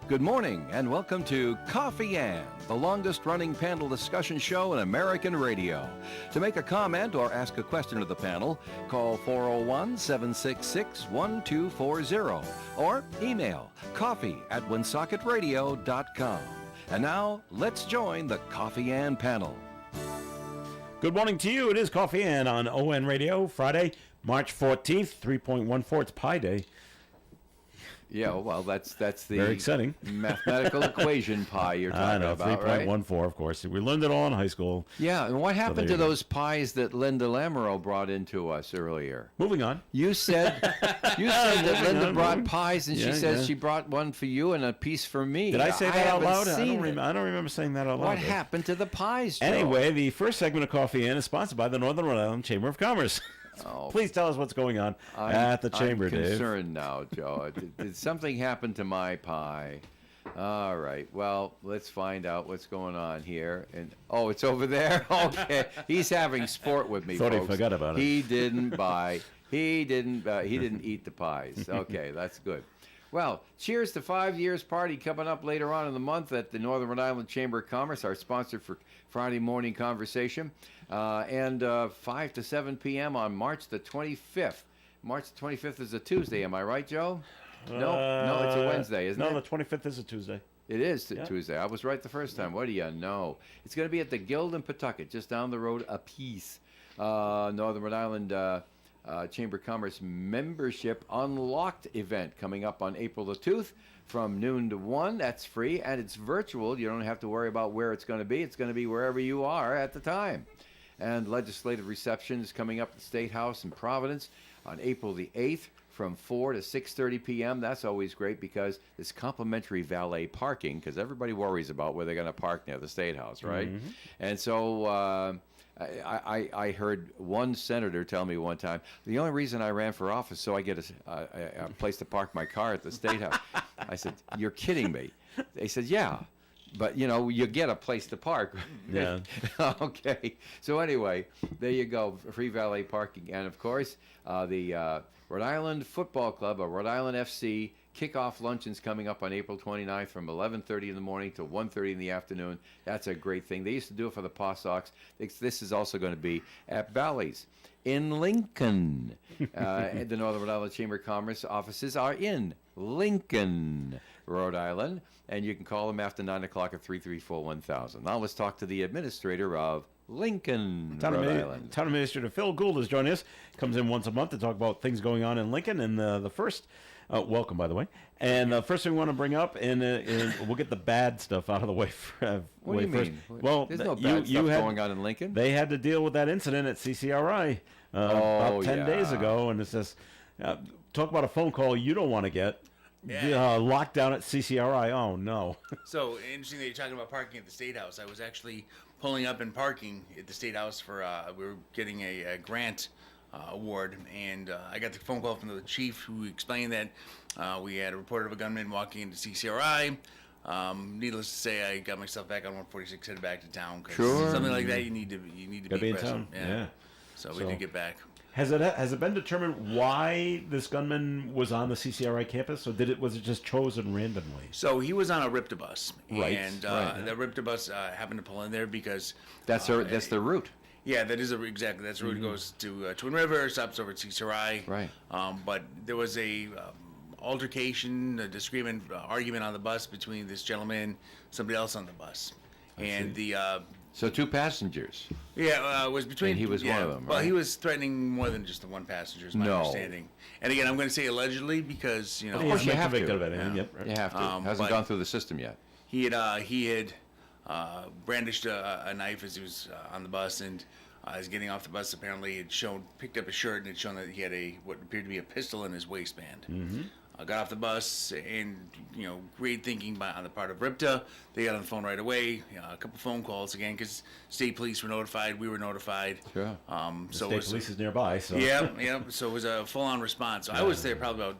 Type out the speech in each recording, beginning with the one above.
Good morning and welcome to Coffee Ann, the longest-running panel discussion show in American radio. To make a comment or ask a question of the panel, call 401-766-1240 or email coffee@woonsockеtradio.com. And now, let's join the Coffee Ann panel. Good morning to you. It is Coffee Ann on ON Radio, Friday, March 14th, 3.14. It's Pi Day. Yeah, well, that's the very exciting mathematical equation pi you're talking about, right? 3.14, of course. We learned it all in high school. Yeah, and what happened to those pies that Linda Lamoureux brought into us earlier? Moving on. You said that Linda brought pies, and she says she brought one for you and a piece for me. Did I say that out loud? I don't remember. I don't remember saying that out loud. What happened to the pies, Joe? Anyway, the first segment of Coffee Ann is sponsored by the Northern Rhode Island Chamber of Commerce. Oh, please tell us what's going on at the chamber, Dave. I'm concerned now, Joe. Did something happen to my pie? All right. Well, let's find out what's going on here. And it's over there. Okay, he's having sport with me. Thought folks. he forgot about it. He didn't buy. He didn't eat the pies. Okay, that's good. Well, cheers to 5 years party coming up later on in the month at the Northern Rhode Island Chamber of Commerce, our sponsor for Friday morning conversation, and 5 to 7 p.m. on March the 25th. March the 25th is a Tuesday, am I right, Joe? No, it's a Wednesday, isn't it? No, the 25th is a Tuesday. It is Tuesday. I was right the first time. What do you know? It's going to be at the Guild in Pawtucket, just down the road a piece. Northern Rhode Island Chamber of Commerce Membership Unlocked event coming up on April the 2nd from noon to 1. That's free, and it's virtual. You don't have to worry about where it's going to be. It's going to be wherever you are at the time. And legislative reception is coming up at the State House in Providence on April the 8th from 4 to 6:30 p.m. That's always great because it's complimentary valet parking because everybody worries about where they're going to park near the State House, right? Mm-hmm. And so I heard one senator tell me one time, the only reason I ran for office so I get a place to park my car at the State House. I said, you're kidding me. They said, yeah, but you get a place to park. Yeah. Okay. So anyway, there you go, free valet parking. And of course, the Rhode Island Football Club, or Rhode Island FC, kickoff luncheon's coming up on April 29th from 11:30 in the morning to 1:30 in the afternoon. That's a great thing. They used to do it for the Paw Sox. This is also going to be at Bally's in Lincoln. The Northern Rhode Island Chamber of Commerce offices are in Lincoln, Rhode Island, and you can call them after 9 o'clock at 334-1000. Now let's talk to the administrator of Lincoln, Rhode Island. Town Administrator Phil Gould is joining us. Comes in once a month to talk about things going on in Lincoln. And the first, welcome, by the way. And the first thing we want to bring up, and we'll get the bad stuff out of the way. What do you first. mean? Well, there's no bad stuff going on in Lincoln. They had to deal with that incident at CCRI about 10 days ago. And it says, talk about a phone call you don't want to get. Yeah. Lockdown at CCRI. Oh, no. So, interesting that you're talking about parking at the State House. I was actually pulling up and parking at the State House for, we were getting a grant award, and I got the phone call from the chief who explained that we had a report of a gunman walking into CCRI. Needless to say, I got myself back on 146, headed back to town. Sure. Something like that, you need to be in present. Town. Yeah. So we did get back. Has it been determined why this gunman was on the CCRI campus, or was it just chosen randomly? So he was on a RIPTA bus, right? And the RIPTA bus happened to pull in there because that's the route. Yeah, that is exactly. That's the route. Goes to Twin River, stops over at CCRI. Right. But there was a altercation, a disagreement, argument on the bus between this gentleman and somebody else on the bus, So two passengers. Yeah, it was between. And he was one of them, right? Well, he was threatening more than just the one passenger, is my understanding. And again, I'm going to say allegedly because, Of course you have to. Yep, right. You have to. Hasn't gone through the system yet. He had brandished a knife as he was on the bus, and as getting off the bus, apparently had picked up a shirt and had shown that he had what appeared to be a pistol in his waistband. Mm-hmm. Got off the bus, and great thinking on the part of RIPTA. They got on the phone right away. A couple phone calls again because state police were notified. We were notified. Sure. So state police is nearby. So yeah. So it was a full-on response. So I was there probably about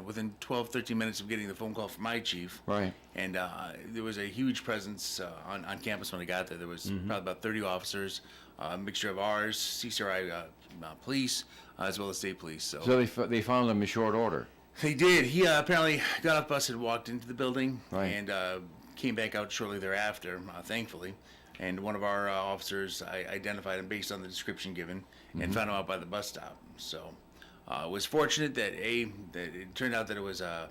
within 12, 13 minutes of getting the phone call from my chief. Right. And there was a huge presence on campus when I got there. There was probably about 30 officers, a mixture of ours, CCRI police, as well as state police. So they found him in short order. They did. He apparently got off the bus and walked into the building, Right. and came back out shortly thereafter, thankfully. And one of our officers identified him based on the description given, and found him out by the bus stop. So was fortunate that it turned out that it was an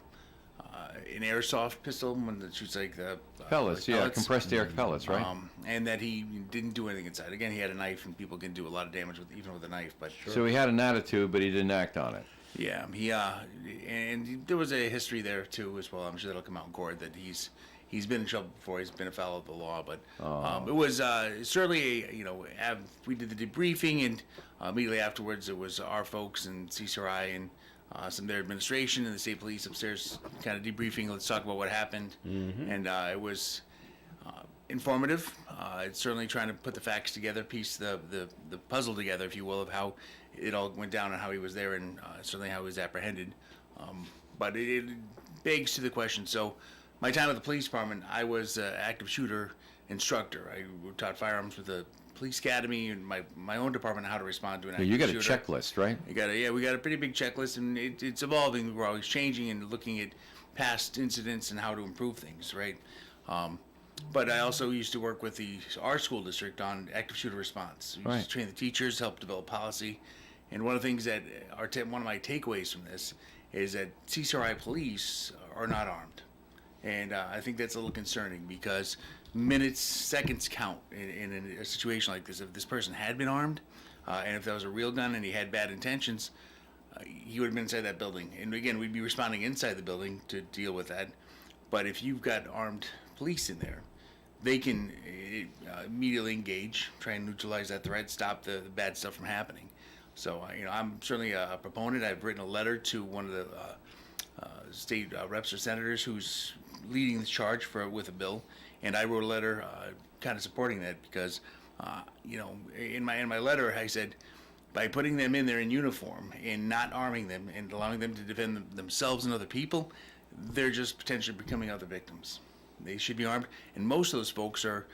airsoft pistol, one that shoots like the Pellets, like yeah, compressed air pellets, right? and that he didn't do anything inside. Again, he had a knife, and people can do a lot of damage even with a knife. But So he had an attitude, but he didn't act on it. yeah, and there was a history there too as well. I'm sure that'll come out in court that he's been in trouble before. He's been a fellow of the law, but it was certainly we did the debriefing, and immediately afterwards it was our folks and CCRI and some of their administration and the state police upstairs kind of debriefing. Let's talk about what happened, and it was informative. It's certainly trying to put the facts together, piece the puzzle together, if you will, of how it all went down and how he was there, and certainly how he was apprehended. But it begs to the question. So, my time at the police department, I was an active shooter instructor. I taught firearms with the police academy and my own department how to respond to an active You got a shooter. checklist, right? We got a pretty big checklist, and it's evolving. We're always changing and looking at past incidents and how to improve things, right? But I also used to work with our school district on active shooter response. We used to train the teachers, help develop policy, and one of the things that one of my takeaways from this is that CCRI police are not armed, and I think that's a little concerning because minutes, seconds count in a situation like this. If this person had been armed, and if that was a real gun and he had bad intentions, he would have been inside that building. And again, we'd be responding inside the building to deal with that. But if you've got armed police in there, they can immediately engage, try and neutralize that threat, stop the bad stuff from happening. So, I'm certainly a proponent. I've written a letter to one of the state reps or senators who's leading the charge with a bill, and I wrote a letter kind of supporting that because, in my letter I said, by putting them in there in uniform and not arming them and allowing them to defend themselves and other people, they're just potentially becoming other victims. They should be armed, and most of those folks are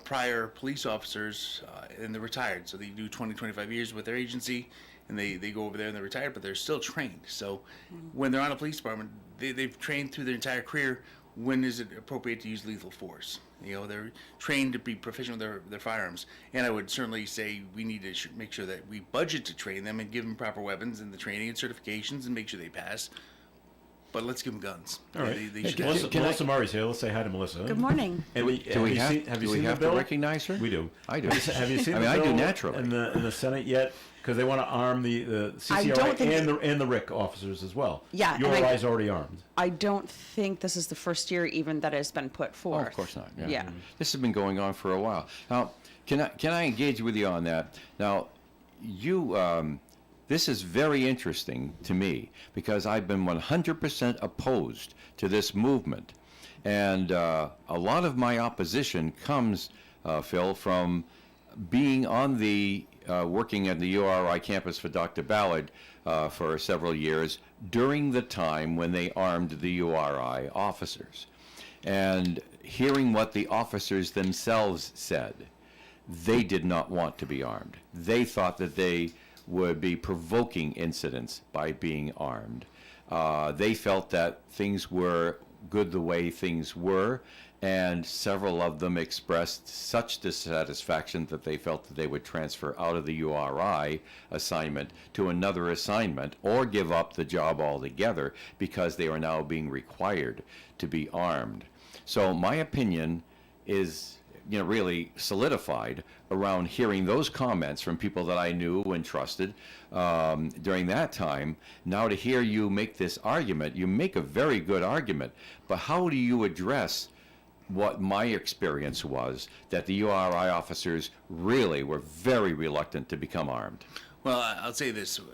prior police officers, and they're retired, so they do 20, 25 years with their agency, and they go over there and they're retired, but they're still trained. So when they're on a police department, they've trained through their entire career. When is it appropriate to use lethal force? They're trained to be proficient with their firearms, and I would certainly say we need to make sure that we budget to train them and give them proper weapons and the training and certifications and make sure they pass. But let's give them guns. All right. They should Melissa Murray's here. Let's say hi to Melissa. Good morning. Do we have the to bill? recognize her? We do. I do. Have you seen I the mean, I bill do naturally. in the Senate yet? Because they want to arm the I don't think CCRI and the RIC officers as well. Yeah, Your and Eye's already armed. I don't think this is the first year even that has been put Oh, forth. of course not. Yeah. Yeah. This has been going on for a while. Now, can I engage with you on that? Now, this is very interesting to me because I've been 100% opposed to this movement. And a lot of my opposition comes, Phil, from being on working at the URI campus for Dr. Ballard for several years during the time when they armed the URI officers. And hearing what the officers themselves said, they did not want to be armed. They thought that they would be provoking incidents by being armed. They felt that things were good the way things were, and several of them expressed such dissatisfaction that they felt that they would transfer out of the URI assignment to another assignment or give up the job altogether because they are now being required to be armed. So my opinion is really solidified around hearing those comments from people that I knew and trusted during that time. Now to hear you make this argument, you make a very good argument, but how do you address what my experience was, that the URI officers really were very reluctant to become armed? Well, I'll say this. It'd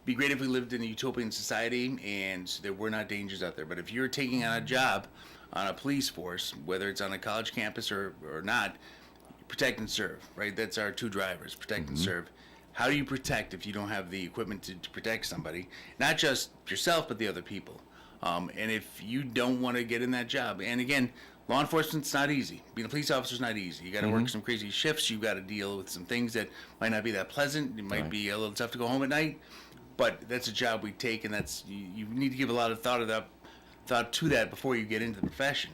be great if we lived in a utopian society and there were not dangers out there. But if you're taking on a job on a police force, whether it's on a college campus or not, protect and serve, right? That's our two drivers, protect and serve. How do you protect if you don't have the equipment to protect somebody? Not just yourself, but the other people. And if you don't want to get in that job, and again, law enforcement's not easy. Being a police officer's not easy. You got to work some crazy shifts. You got to deal with some things that might not be that pleasant. It might be a little tough to go home at night. But that's a job we take, and that's you need to give a lot of thought to that before you get into the profession.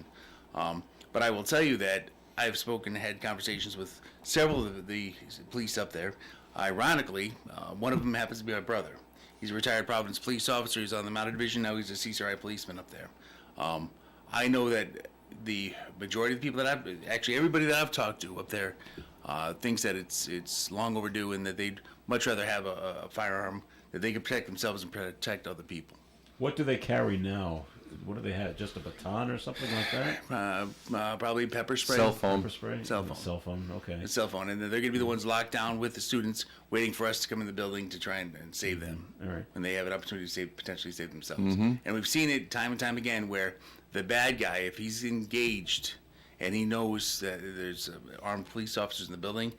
But I will tell you that I've had conversations with several of the police up there. Ironically, one of them happens to be my brother. He's a retired Providence police officer. He's on the Mounted Division. Now he's a CCRI policeman up there. I know that the majority of the people actually everybody that I've talked to up there thinks that it's long overdue and that they'd much rather have a firearm that they can protect themselves and protect other people. What do they carry now? What do they have? Just a baton or something like that? Probably pepper spray. Cell phone. Pepper spray? Cell phone. Cell phone, okay. A cell phone, and they're going to be the ones locked down with the students, waiting for us to come in the building to try and save them. All right. When they have an opportunity to potentially save themselves. And we've seen it time and time again where the bad guy, if he's engaged and he knows that there's armed police officers in the building,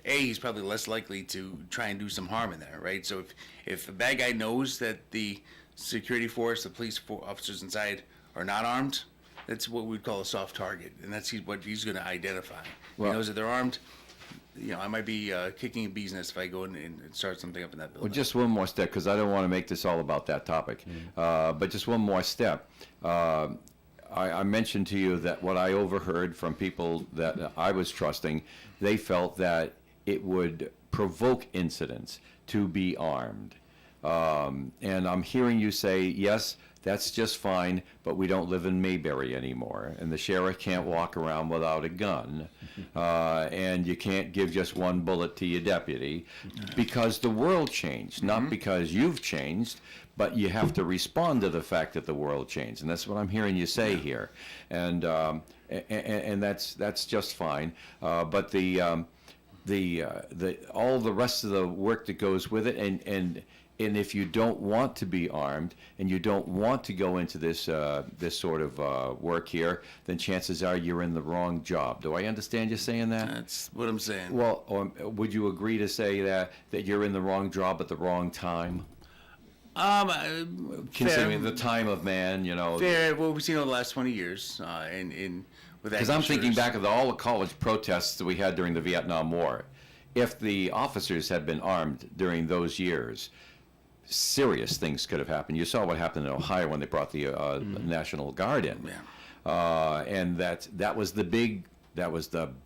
he's probably less likely to try and do some harm in there, right? So if the bad guy knows that the security force, the police officers inside are not armed, that's what we'd call a soft target, and that's what he's going to identify. Well, he knows that they're armed. I might be kicking a bee's nest if I go in and start something up in that building. Well, just one more step, because I don't want to make this all about that topic. But just one more step. I mentioned to you that what I overheard from people that I was trusting, they felt that it would provoke incidents to be armed. And I'm hearing you say, yes, that's just fine, but we don't live in Mayberry anymore, and the sheriff can't walk around without a gun, and you can't give just one bullet to your deputy, because the world changed, not because you've changed, but you have to respond to the fact that the world changed, and that's what I'm hearing you say here, and that's just fine, but the all the rest of the work that goes with it, and if you don't want to be armed and you don't want to go into this sort of work here, then chances are you're in the wrong job. Do I understand you saying that? That's what I'm saying. Well, would you agree to say that you're in the wrong job at the wrong time? Considering the time of man, Fair. Well, we've seen over the last 20 years, with because I'm thinking back of all the college protests that we had during the Vietnam War. If the officers had been armed during those years, serious things could have happened. You saw what happened in Ohio when they brought the National Guard in, and that was the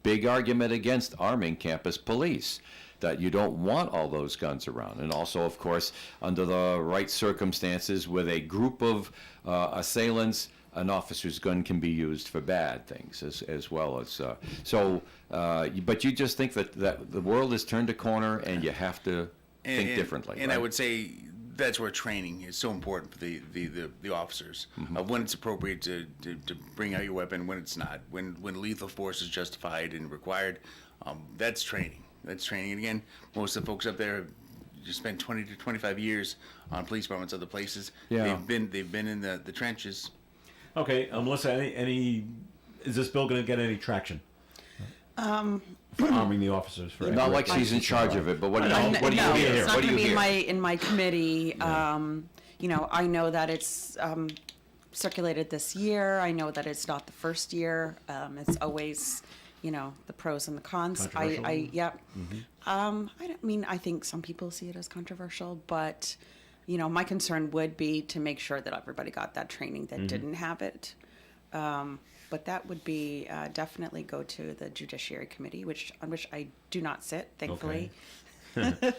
big argument against arming campus police. That you don't want all those guns around, and also, of course, under the right circumstances, with a group of assailants, an officer's gun can be used for bad things as well as but you just think that the world has turned a corner and you have to think differently. And right? I would say that's where training is so important for the officers, of when it's appropriate to bring out your weapon, when it's not, when lethal force is justified and required. That's training. That's training. And again, most of the folks up there just spent 20 to 25 years on police departments, other places. Yeah. They've been in the trenches. Okay, Melissa, is this bill going to get any traction? For arming the officers for Not like she's in charge of it, but what do you hear? It's not What do going you to be hear? in my committee. I know that it's circulated this year. I know that it's not the first year. It's always, the pros and the cons. Controversial? I think some people see it as controversial, but my concern would be to make sure that everybody got that training that didn't have it. But that would be definitely go to the Judiciary Committee, on which I do not sit, thankfully. Okay.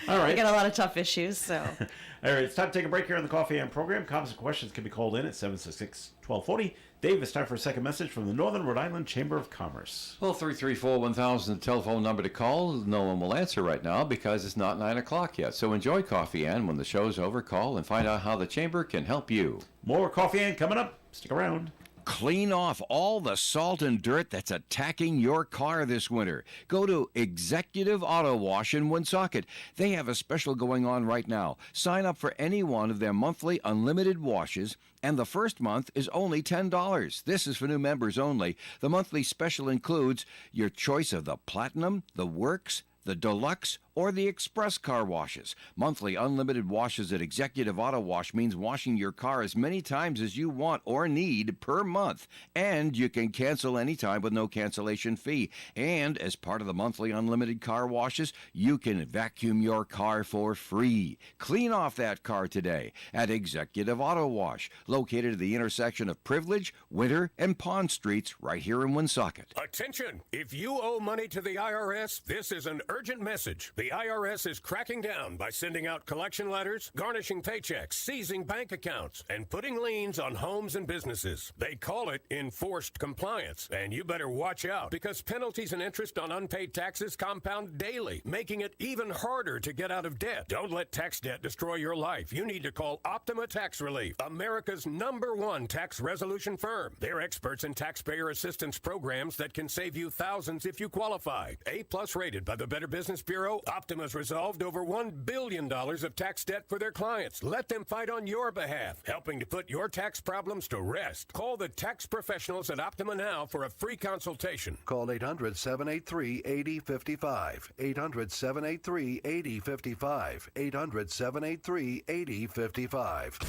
All right. I got a lot of tough issues, so. All right, it's time to take a break here on the Coffee and program. Comments and questions can be called in at 766-1240. Dave, it's time for a second message from the Northern Rhode Island Chamber of Commerce. Well, 334-1000, the telephone number to call. No one will answer right now because it's not 9 o'clock yet. So enjoy Coffee Ann. When the show's over, call and find out how the Chamber can help you. More Coffee and coming up. Stick around. Clean off all the salt and dirt that's attacking your car this winter. Go to Executive Auto Wash in Woonsocket. They have a special going on right now. Sign up for any one of their monthly unlimited washes, and the first month is only $10. This is for new members only. The monthly special includes your choice of the Platinum, the Works, the deluxe, or the express car washes. Monthly unlimited washes at Executive Auto Wash means washing your car as many times as you want or need per month. And you can cancel anytime with no cancellation fee. And as part of the monthly unlimited car washes, you can vacuum your car for free. Clean off that car today at Executive Auto Wash, located at the intersection of Privilege, Winter, and Pond Streets right here in Woonsocket. Attention! If you owe money to the IRS, this is an urgent message. The IRS is cracking down by sending out collection letters, garnishing paychecks, seizing bank accounts, and putting liens on homes and businesses. They call it enforced compliance, and you better watch out because penalties and interest on unpaid taxes compound daily, making it even harder to get out of debt. Don't let tax debt destroy your life. You need to call Optima Tax Relief, America's #1 tax resolution firm. They're experts in taxpayer assistance programs that can save you thousands if you qualify. A+ rated by the Better Business Bureau, Optima's resolved over $1 billion of tax debt for their clients. Let them fight on your behalf, helping to put your tax problems to rest. Call the tax professionals at Optima now for a free consultation. Call 800-783-8055. 800-783-8055. 800-783-8055.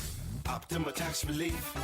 Optima Tax Relief.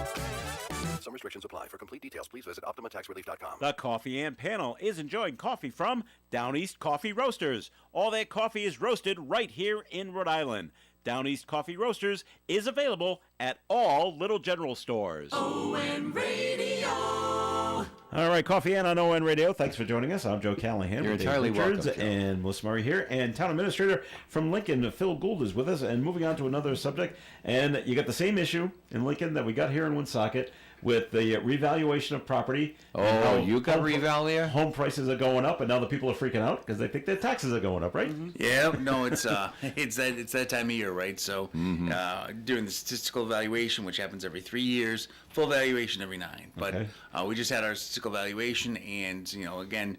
Some restrictions apply. For complete details, please visit OptimaTaxRelief.com. The Coffee and Panel is enjoying coffee from Down East Coffee Roasters. All their coffee is roasted right here in Rhode Island. Down East Coffee Roasters is available at all Little General stores. ON Radio. All right, Coffee and on ON Radio. Thanks for joining us. I'm Joe Callahan. You're with Dave entirely Richards welcome, Joe. and Melissa Murray here. And Town Administrator from Lincoln, Phil Gould, is with us. And moving on to another subject. And you got the same issue in Lincoln that we got here in Woonsocket with the revaluation of property. and Oh, how you got home- revalia? Home prices are going up, and now the people are freaking out because they think their taxes are going up, right? Yeah, no, it's that time of year, right? So during the statistical evaluation, which happens every 3 years, full valuation every 9. But Okay. we just had our statistical evaluation, and again,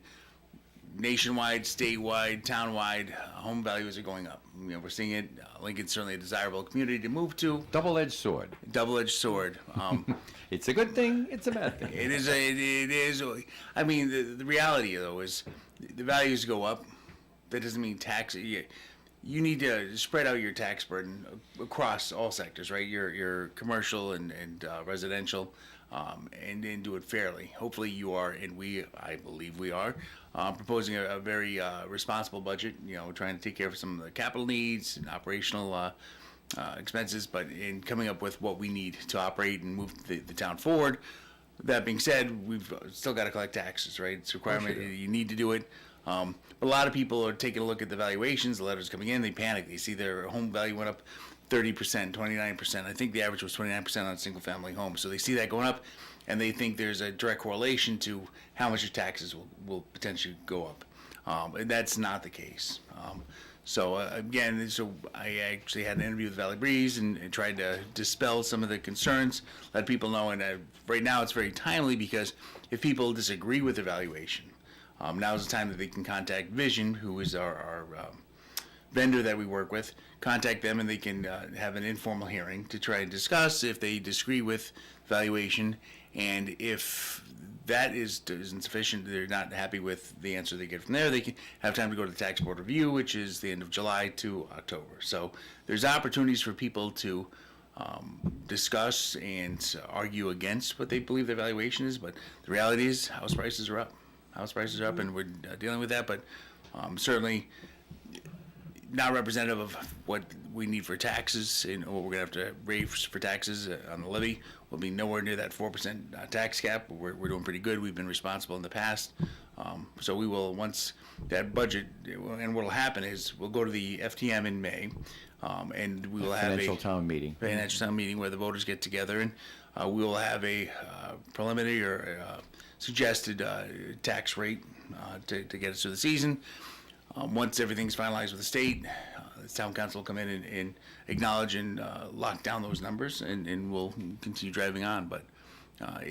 nationwide, statewide, townwide, home values are going up. We're seeing it. Lincoln's certainly a desirable community to move to. Double-edged sword. Double-edged sword. It's a good thing. It's a bad thing. It is. I mean, the reality though is the values go up. That doesn't mean tax. You need to spread out your tax burden across all sectors, right? Your commercial and residential, and do it fairly. Hopefully, you are, and I believe we are, proposing a very responsible budget. Trying to take care of some of the capital needs and operational expenses, but in coming up with what we need to operate and move the town forward. That being said, we've still got to collect taxes, right? It's a requirement. You need to do it. But a lot of people are taking a look at the valuations, the letters coming in, they panic. They see their home value went up 30%, 29%. I think the average was 29% on a single family home. So they see that going up, and they think there's a direct correlation to how much your taxes will potentially go up. And that's not the case. So I actually had an interview with Valley Breeze and tried to dispel some of the concerns, let people know. And right now it's very timely because if people disagree with the valuation, now's the time that they can contact Vision, who is our vendor that we work with, contact them, and they can have an informal hearing to try and discuss if they disagree with valuation, and if that isn't sufficient, they're not happy with the answer they get from there, they can have time to go to the tax board review, which is the end of July to October. So there's opportunities for people to discuss and argue against what they believe their valuation is, but the reality is house prices are up. House prices are up, and we're dealing with that, but certainly not representative of what we need for taxes and what we're going to have to raise for taxes on the levy. We'll be nowhere near that 4% tax cap. We're doing pretty good. We've been responsible in the past. So we will, once that budget, and what will happen is we'll go to the FTM in May, and we will have Financial town meeting. financial town meeting where the voters get together, and we will have a preliminary or suggested tax rate to get us through the season. Once everything's finalized with the state, the town council will come in and acknowledge and lock down those numbers, and we'll continue driving on. But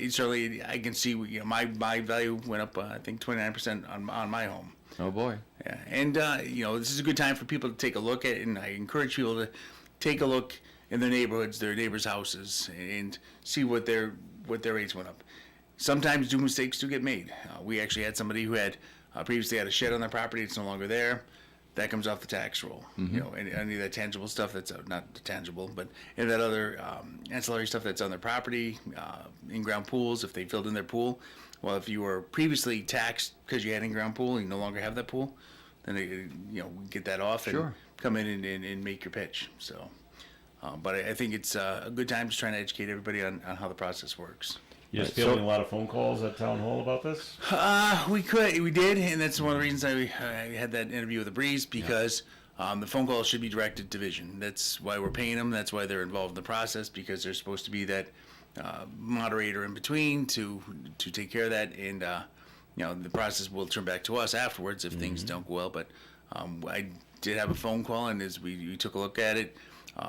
certainly, I can see my value went up, I think 29% on my home. Oh boy. Yeah, and this is a good time for people to take a look at, and I encourage people to take a look in their neighborhoods, their neighbors' houses, and see what their rates went up. Sometimes mistakes do get made. We actually had somebody who had previously had a shed on their property. It's no longer there. that comes off the tax roll. You know, any of that tangible stuff that's not tangible, but any of that other ancillary stuff that's on their property, in-ground pools, if they filled in their pool. Well, if you were previously taxed because you had in-ground pool and you no longer have that pool, then they, get that off and come in and make your pitch. So, but I think it's a good time to try and educate everybody on how the process works. You're fielding a lot of phone calls at town hall about this? We did, and that's one of the reasons I had that interview with the Breeze, because the phone calls should be directed to Vision. That's why we're paying them. That's why they're involved in the process, because they're supposed to be that moderator in between to take care of that, and the process will turn back to us afterwards if things don't go well. But I did have a phone call, and as we took a look at it,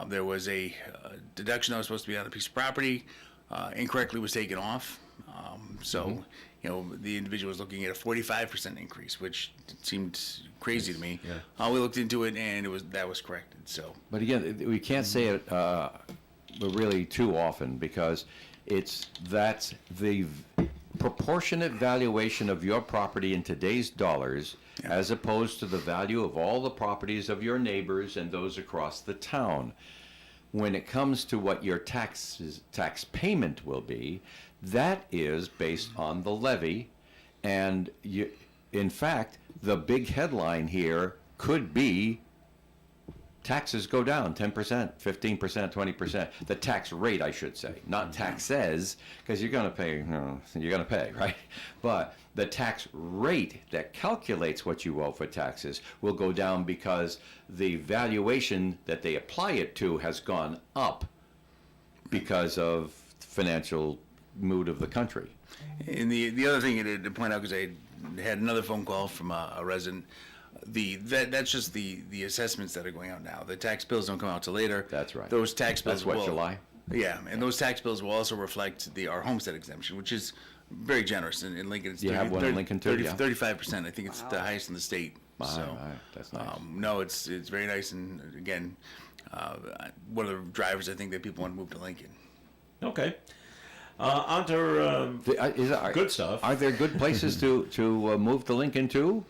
there was a deduction that was supposed to be on a piece of property. Incorrectly was taken off. So, the individual was looking at a 45% increase, which seemed crazy to me. Yeah. We looked into it, and that was corrected. So, But again, we can't say it really too often, because that's the proportionate valuation of your property in today's dollars, as opposed to the value of all the properties of your neighbors and those across the town. When it comes to what your tax payment will be, that is based on the levy, and in fact, the big headline here could be taxes go down 10%, 15%, 20%. The tax rate, I should say, not taxes, because you're going to pay, right? But the tax rate that calculates what you owe for taxes will go down because the valuation that they apply it to has gone up because of financial mood of the country. And the other thing to point out, because I had another phone call from a resident, that's just the assessments that are going out now. The tax bills don't come out till later. That's right. Those tax bills That's July? Yeah, and those tax bills will also reflect our homestead exemption, which is very generous. In Lincoln, it's You have one in Lincoln too, 35%. I think it's the highest in the state. So, that's nice. no, it's very nice, and again, one of the drivers I think that people want to move to Lincoln. Okay. On to good stuff. Are there good places to move to Lincoln to?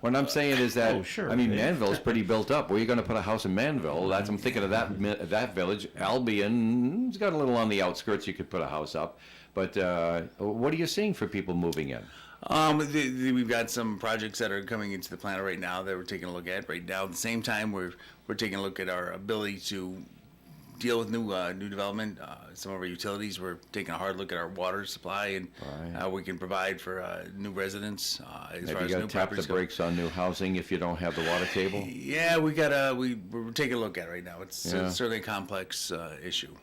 What I'm saying is that, Manville's pretty built up. Where are you going to put a house in Manville? I'm thinking of that village. Albion's got a little on the outskirts. You could put a house up. But what are you seeing for people moving in? We've got some projects that are coming into the planner right now that we're taking a look at right now. At the same time, we're taking a look at our ability to deal with new development. Some of our utilities, we're taking a hard look at our water supply and how we can provide for new residents. As far as new tap the brakes on new housing if you don't have the water table? Yeah, we're taking a look at it right now. It's certainly a complex issue.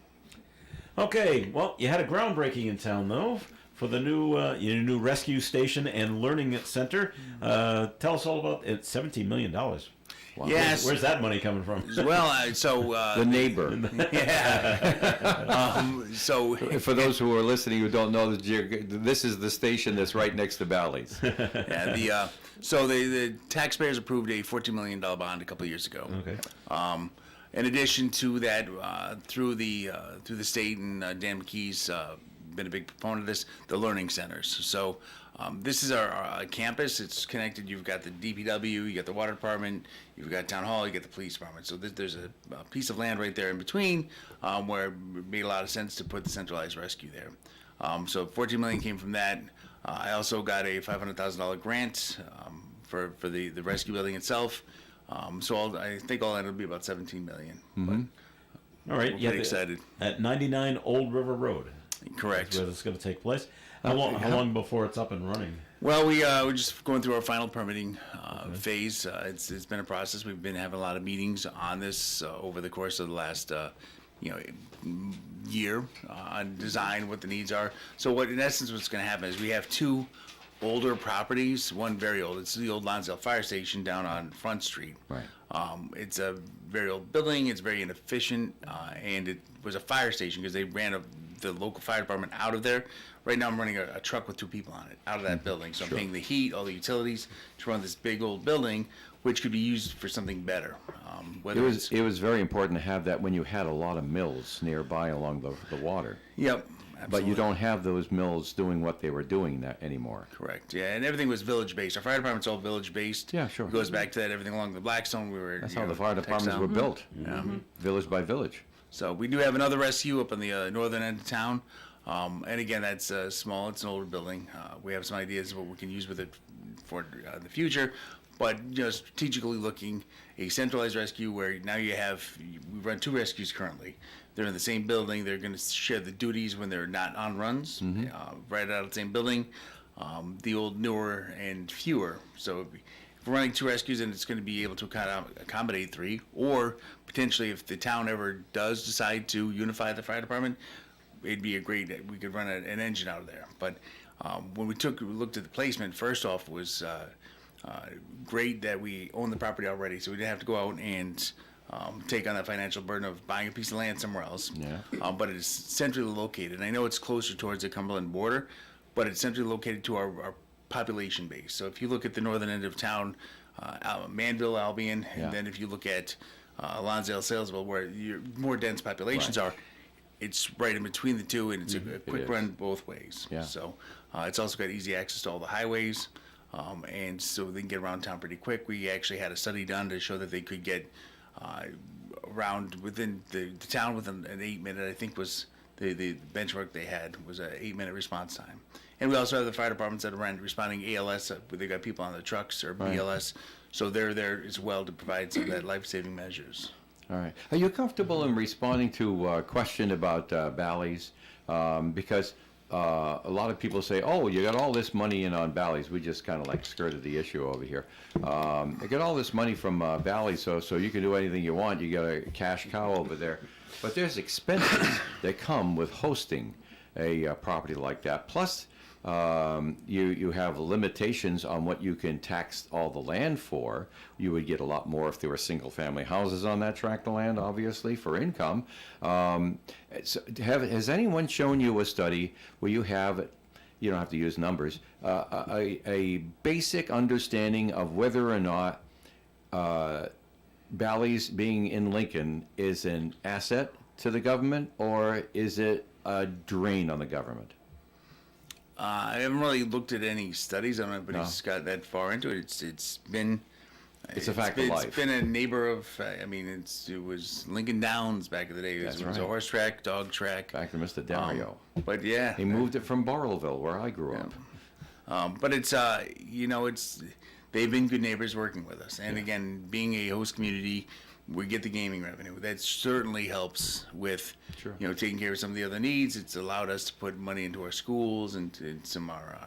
Okay, well, you had a groundbreaking in town, though, for the your new rescue station and learning center. Tell us all about it. $17 million. Wow. Yes. Where's that money coming from? Well, the neighbor. Yeah. So for those who are listening who don't know, this is the station that's right next to Bally's. Yeah. The taxpayers approved a $14 million bond a couple of years ago. Okay. In addition to that, through the state, and Dan McKee's been a big proponent of this, the learning centers. So this is our campus. It's connected. You've got the DPW, you got the water department, you've got town hall, you got the police department. So there's a piece of land right there in between where it made a lot of sense to put the centralized rescue there. So $14 million came from that. I also got a $500,000 grant for the rescue building itself. So I think all that will be about $17 million. All right, we're pretty excited. At 99 Old River Road. Correct. That's where this is going to take place. How long before it's up and running? Well, we're just going through our final permitting phase. It's been a process. We've been having a lot of meetings on this over the course of the last year on design, what the needs are. So in essence, what's going to happen is we have two older properties, one very old. It's the old Lonsdale Fire Station down on Front Street. Right. It's a very old building. It's very inefficient, and it was a fire station because they ran the local fire department out of there. Right now I'm running a truck with 2 people on it out of that building. So I'm paying the heat, all the utilities to run this big old building, which could be used for something better. Whether it's It was very important to have that when you had a lot of mills nearby along the water. Yep. But you absolutely. don't have those mills doing what they were doing that anymore. Correct. Yeah, and everything was village based. Our fire department's all village based. Yeah, sure. It goes back to that. Everything along the Blackstone, we were. That's you how know, the fire departments textile. were built, Yeah. village by village. So we do have another rescue up on the northern end of town, and again, that's small. It's an older building. We have some ideas of what we can use with it for the future, but strategically looking, a centralized rescue where now we run 2 rescues currently. They're in the same building. They're going to share the duties when they're not on runs, right out of the same building. The old, newer, and fewer. So if we're running 2 rescues, and it's going to be able to accommodate 3, or potentially if the town ever does decide to unify the fire department, it'd be we could run an engine out of there. But when we looked at the placement, first off was great that we own the property already, so we didn't have to go out and take on that financial burden of buying a piece of land somewhere else. Yeah. But it is centrally located. I know it's closer towards the Cumberland border, but it's centrally located to our population base. So if you look at the northern end of town, Manville, Albion, Yeah. and then if you look at Lonsdale, Salesville, where your more dense populations Right. are, it's right in between the two, and it's a quick is. run both ways. Yeah. So it's also got easy access to all the highways, and so they can get around town pretty quick. We actually had a study done to show that they could get around within the town within an 8-minute, I think was the benchmark they had was an 8-minute response time. And we also have the fire departments that are responding ALS, where they got people on the trucks or Right. BLS, so they're there as well to provide some of that life-saving measures. All right. Are you comfortable in responding to a question about Bally's? Because a lot of people say, oh, you got all this money in on Bally's. We just kind of like skirted the issue over here. You got all this money from Bally's, so you can do anything you want. You got a cash cow over there. But there's expenses that come with hosting a property like that. Plus, you have limitations on what you can tax all the land for. You would get a lot more if there were single-family houses on that tract of land, obviously, for income. Has anyone shown you a study where you have, you don't have to use numbers, a basic understanding of whether or not Bally's being in Lincoln is an asset to the government, or is it a drain on the government? I haven't really looked at any studies on it, but he's got that far into it. It's been. It's a fact of life. It's been a neighbor of. It was Lincoln Downs back in the day. That's It was a right. horse track, dog track. Back to Mr. Dario. But yeah, He moved it from Burrellville, where I grew up. but it's it's they've been good neighbors working with us, and again, being a host community, we get the gaming revenue. That certainly helps with Sure. taking care of some of the other needs. It's allowed us to put money into our schools and some of our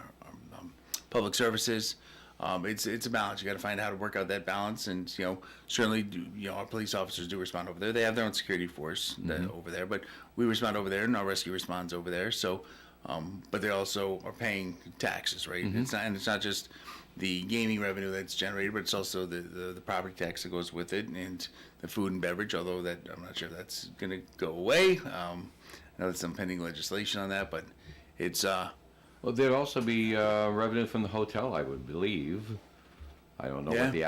public services. It's a balance. You got to find out how to work out that balance, and certainly our police officers do respond over there. They have their own security force over there, but we respond over there, and our rescue responds over there. So, but they also are paying taxes, right? It's not just the gaming revenue that's generated, but it's also the property tax that goes with it, and the food and beverage. Although that I'm not sure if that's going to go away. I know there's some pending legislation on that, but it's. Well, there'd also be revenue from the hotel, I would believe. I don't know Yeah. what the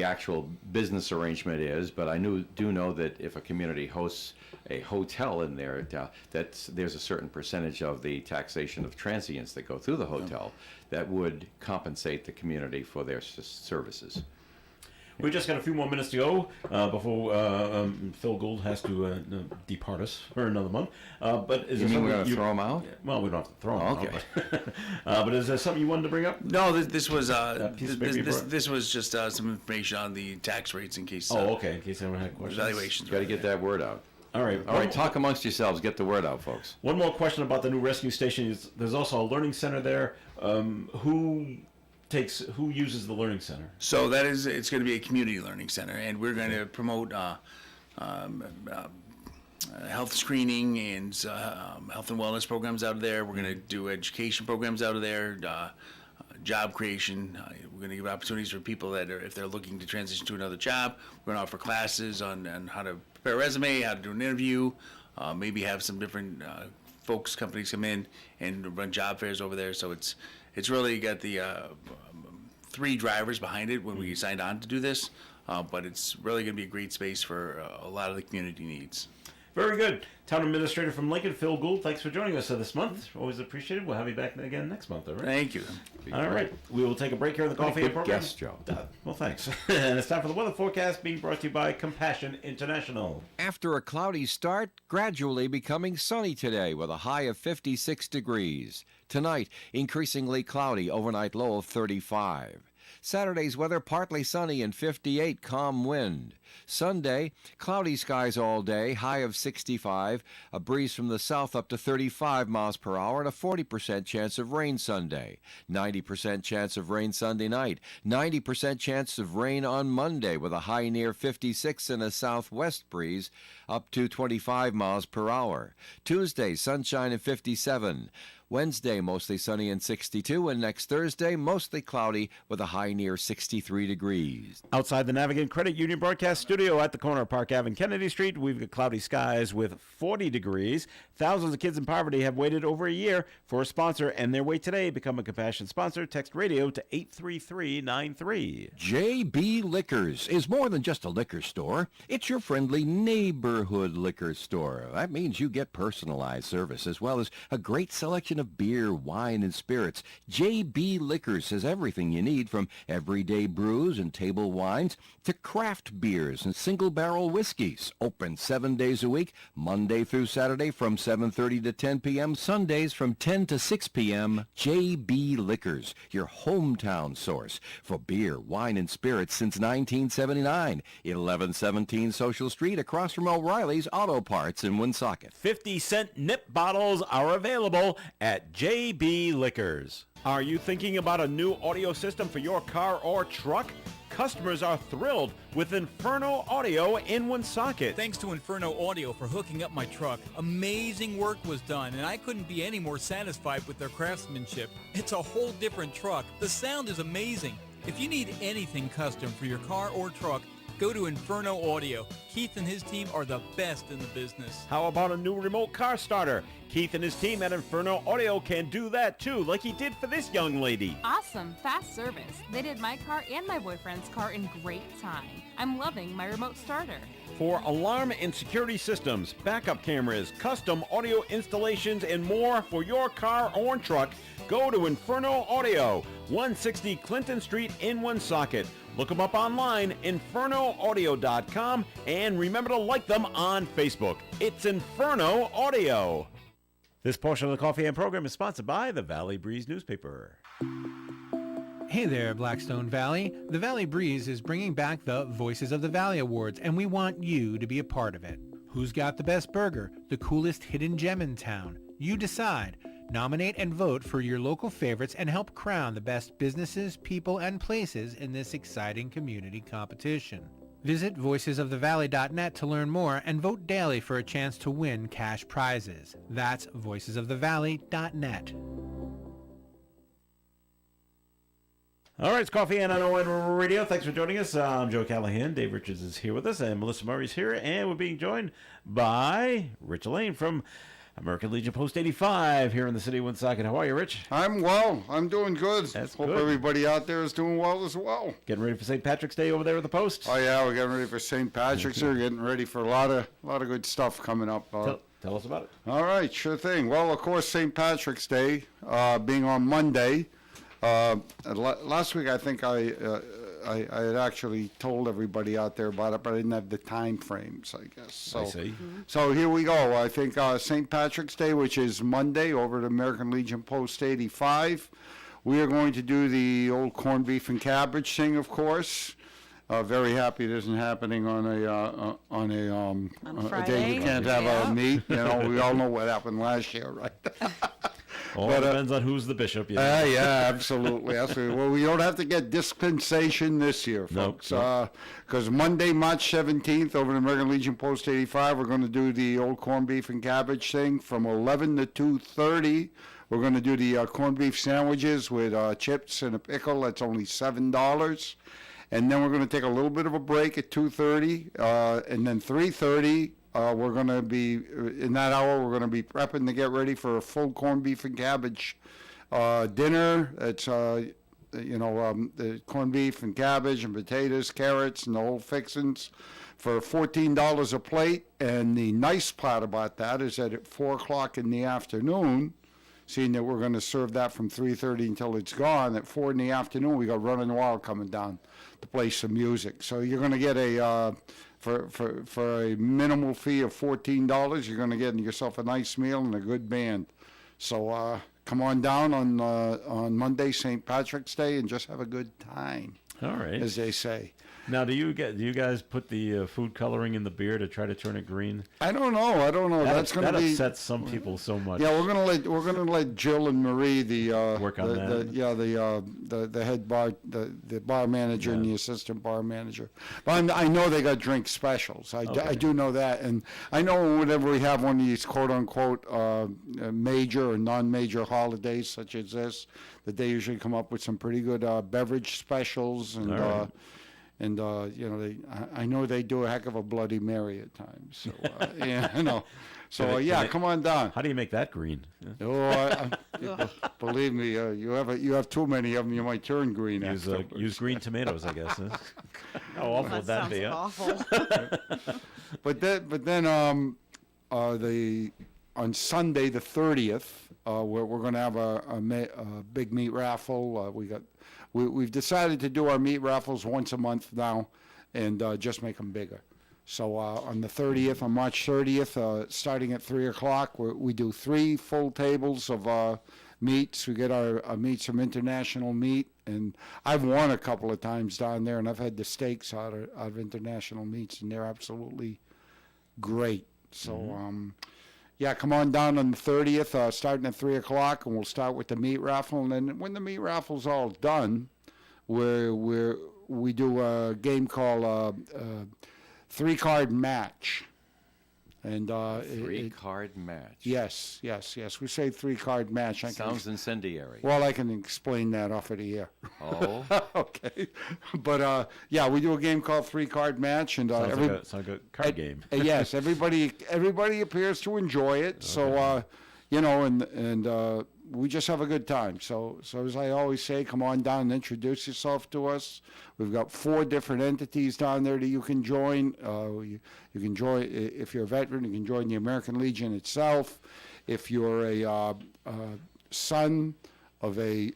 actual business arrangement is, but I do know that if a community hosts a hotel in there, there's a certain percentage of the taxation of transients that go through the hotel that would compensate the community for their services. We just got a few more minutes to go before Phil Gould has to depart us for another month. But is You there mean we're something going to throw them out? Well, we don't have to throw them Okay. out. But is there something you wanted to bring up? No, this was piece of paper you brought? this was just some information on the tax rates in case Oh, okay. In case anyone had questions. valuations. Got to get that word out. All right. All right, talk amongst yourselves. Get the word out, folks. One more question about the new rescue station is there's also a learning center there. Who uses the learning center? So it's going to be a community learning center, and we're going to promote health screening and health and wellness programs out of there. We're going to do education programs out of there, job creation. We're going to give opportunities for people that if they're looking to transition to another job. We're going to offer classes on how to prepare a resume, how to do an interview, maybe have some different companies come in and run job fairs over there. So it's really got the 3 drivers behind it when we signed on to do this. but it's really going to be a great space for a lot of the community needs. Very good. Town Administrator from Lincoln, Phil Gould, thanks for joining us this month. Always appreciated. We'll have you back again next month, all right? Thank you. All right. We will take a break here in the coffee Good program. guest, Joe. Well, thanks. And it's time for the weather forecast being brought to you by Compassion International. After a cloudy start, gradually becoming sunny today with a high of 56 degrees. Tonight, increasingly cloudy, overnight low of 35. Saturday's weather, partly sunny and 58, calm wind. Sunday, cloudy skies all day, high of 65, a breeze from the south up to 35 miles per hour, and a 40% chance of rain Sunday. 90% chance of rain Sunday night. 90% chance of rain on Monday with a high near 56 and a southwest breeze up to 25 miles per hour. Tuesday, sunshine and 57. Wednesday, mostly sunny and 62, and next Thursday, mostly cloudy with a high near 63 degrees. Outside the Navigant Credit Union broadcast studio at the corner of Park Ave and Kennedy Street, we've got cloudy skies with 40 degrees. Thousands of kids in poverty have waited over a year for a sponsor, and their wait today. Become a Compassion sponsor. Text radio to 83393. J.B. Liquors is more than just a liquor store. It's your friendly neighborhood liquor store. That means you get personalized service as well as a great selection of beer, wine, and spirits. J.B. Liquors has everything you need from everyday brews and table wines to craft beers and single-barrel whiskeys. Open 7 days a week, Monday through Saturday from 7:30 to 10 p.m., Sundays from 10 to 6 p.m. J.B. Liquors, your hometown source for beer, wine, and spirits since 1979. 1117 Social Street across from O'Reilly's Auto Parts in Woonsocket. 50-cent nip bottles are available at JB Liquors. Are you thinking about a new audio system for your car or truck? Customers are thrilled with Inferno Audio in Woonsocket. Thanks to Inferno Audio for hooking up my truck. Amazing work was done, and I couldn't be any more satisfied with their craftsmanship. It's a whole different truck. The sound is amazing. If you need anything custom for your car or truck, go to Inferno Audio. Keith and his team are the best in the business. How about a new remote car starter? Keith and his team at Inferno Audio can do that too, like he did for this young lady. Awesome, fast service. They did my car and my boyfriend's car in great time. I'm loving my remote starter. For alarm and security systems, backup cameras, custom audio installations, and more for your car or truck, go to Inferno Audio, 160 Clinton Street in Woonsocket. Look them up online, infernoaudio.com, and remember to like them on Facebook. It's Inferno Audio. This portion of the Coffee and program is sponsored by the Valley Breeze newspaper. Hey there, Blackstone Valley. The Valley Breeze is bringing back the Voices of the Valley Awards, and we want you to be a part of it. Who's got the best burger? The coolest hidden gem in town? You decide. Nominate and vote for your local favorites and help crown the best businesses, people, and places in this exciting community competition. Visit voicesofthevalley.net to learn more and vote daily for a chance to win cash prizes. That's voicesofthevalley.net. All right, it's Coffee and ON Radio. Thanks for joining us. I'm Joe Callahan. Dave Richards is here with us, and Melissa Murray's here, and we're being joined by Rich Lane from American Legion Post 85 here in the city of Woonsocket. How are you, Rich? I'm well. I'm doing good. That's Hope good. everybody out there is doing well as well. Getting ready for St. Patrick's Day over there at the Post? Oh yeah, we're getting ready for St. Patrick's. We're getting ready for a lot of good stuff coming up. Tell us about it. All right, sure thing. Well, of course, St. Patrick's Day being on Monday. Last week, I think I had actually told everybody out there about it, but I didn't have the time frames, I guess. So, I see. So here we go. I think St. Patrick's Day, which is Monday, over at American Legion Post 85. We are going to do the old corned beef and cabbage thing, of course. Very happy it isn't happening on a day you can't have meat. You know, we all know what happened last year, right? All depends on who's the bishop. Yeah, absolutely. Well, we don't have to get dispensation this year, folks. Because Monday, March 17th, over at American Legion Post 85, we're going to do the old corned beef and cabbage thing from 11 to 2:30. We're going to do the corned beef sandwiches with chips and a pickle. That's only $7. And then we're going to take a little bit of a break at 2:30, and then 3:30. We're going to be, in that hour, we're going to be prepping to get ready for a full corned beef and cabbage dinner. It's the corned beef and cabbage and potatoes, carrots, and the whole fixins for $14 a plate. And the nice part about that is that at 4 o'clock in the afternoon, seeing that we're going to serve that from 3:30 until it's gone, at 4 in the afternoon, we got Running Wild coming down to play some music. So you're going to get for a minimal fee of $14, you're going to get yourself a nice meal and a good band. So come on down on Monday, St. Patrick's Day, and just have a good time. All right, as they say. Now, do you guys put the food coloring in the beer to try to turn it green? I don't know. That's going to be upsets some people so much. Yeah, we're gonna let Jill and Marie, work on that. The head bar, the bar manager and the assistant bar manager. But I know they got drink specials. I do know that, and I know whenever we have one of these quote unquote major or non-major holidays such as this, that they usually come up with some pretty good beverage specials and. Right. I know they do a heck of a Bloody Mary at times. So, So, come on down. How do you make that green? Believe me, you have too many of them, you might turn green. Use green tomatoes, I guess. Huh? How awful would that be? Awful. But then on Sunday the 30th, we're going to have a big meat raffle. We've decided to do our meat raffles once a month now, and just make them bigger. So on the 30th, on March 30th, starting at 3 o'clock, we do 3 full tables of meats. We get our meats from International Meat, and I've won a couple of times down there, and I've had the steaks out of International Meats, and they're absolutely great. So, come on down on the 30th, starting at 3 o'clock, and we'll start with the meat raffle. And then when the meat raffle's all done, we do a game called 3-card match. And 3-card match. Yes. We say 3-card match. Sounds incendiary. Well, I can explain that off of the air. Oh. Okay. But we do a game called 3-card match, and sounds like a card game. Yes, everybody appears to enjoy it. Okay. So we just have a good time. So as I always say, come on down and introduce yourself to us. We've got 4 different entities down there that you can join. You can join, if you're a veteran, you can join the American Legion itself. If you're a son of a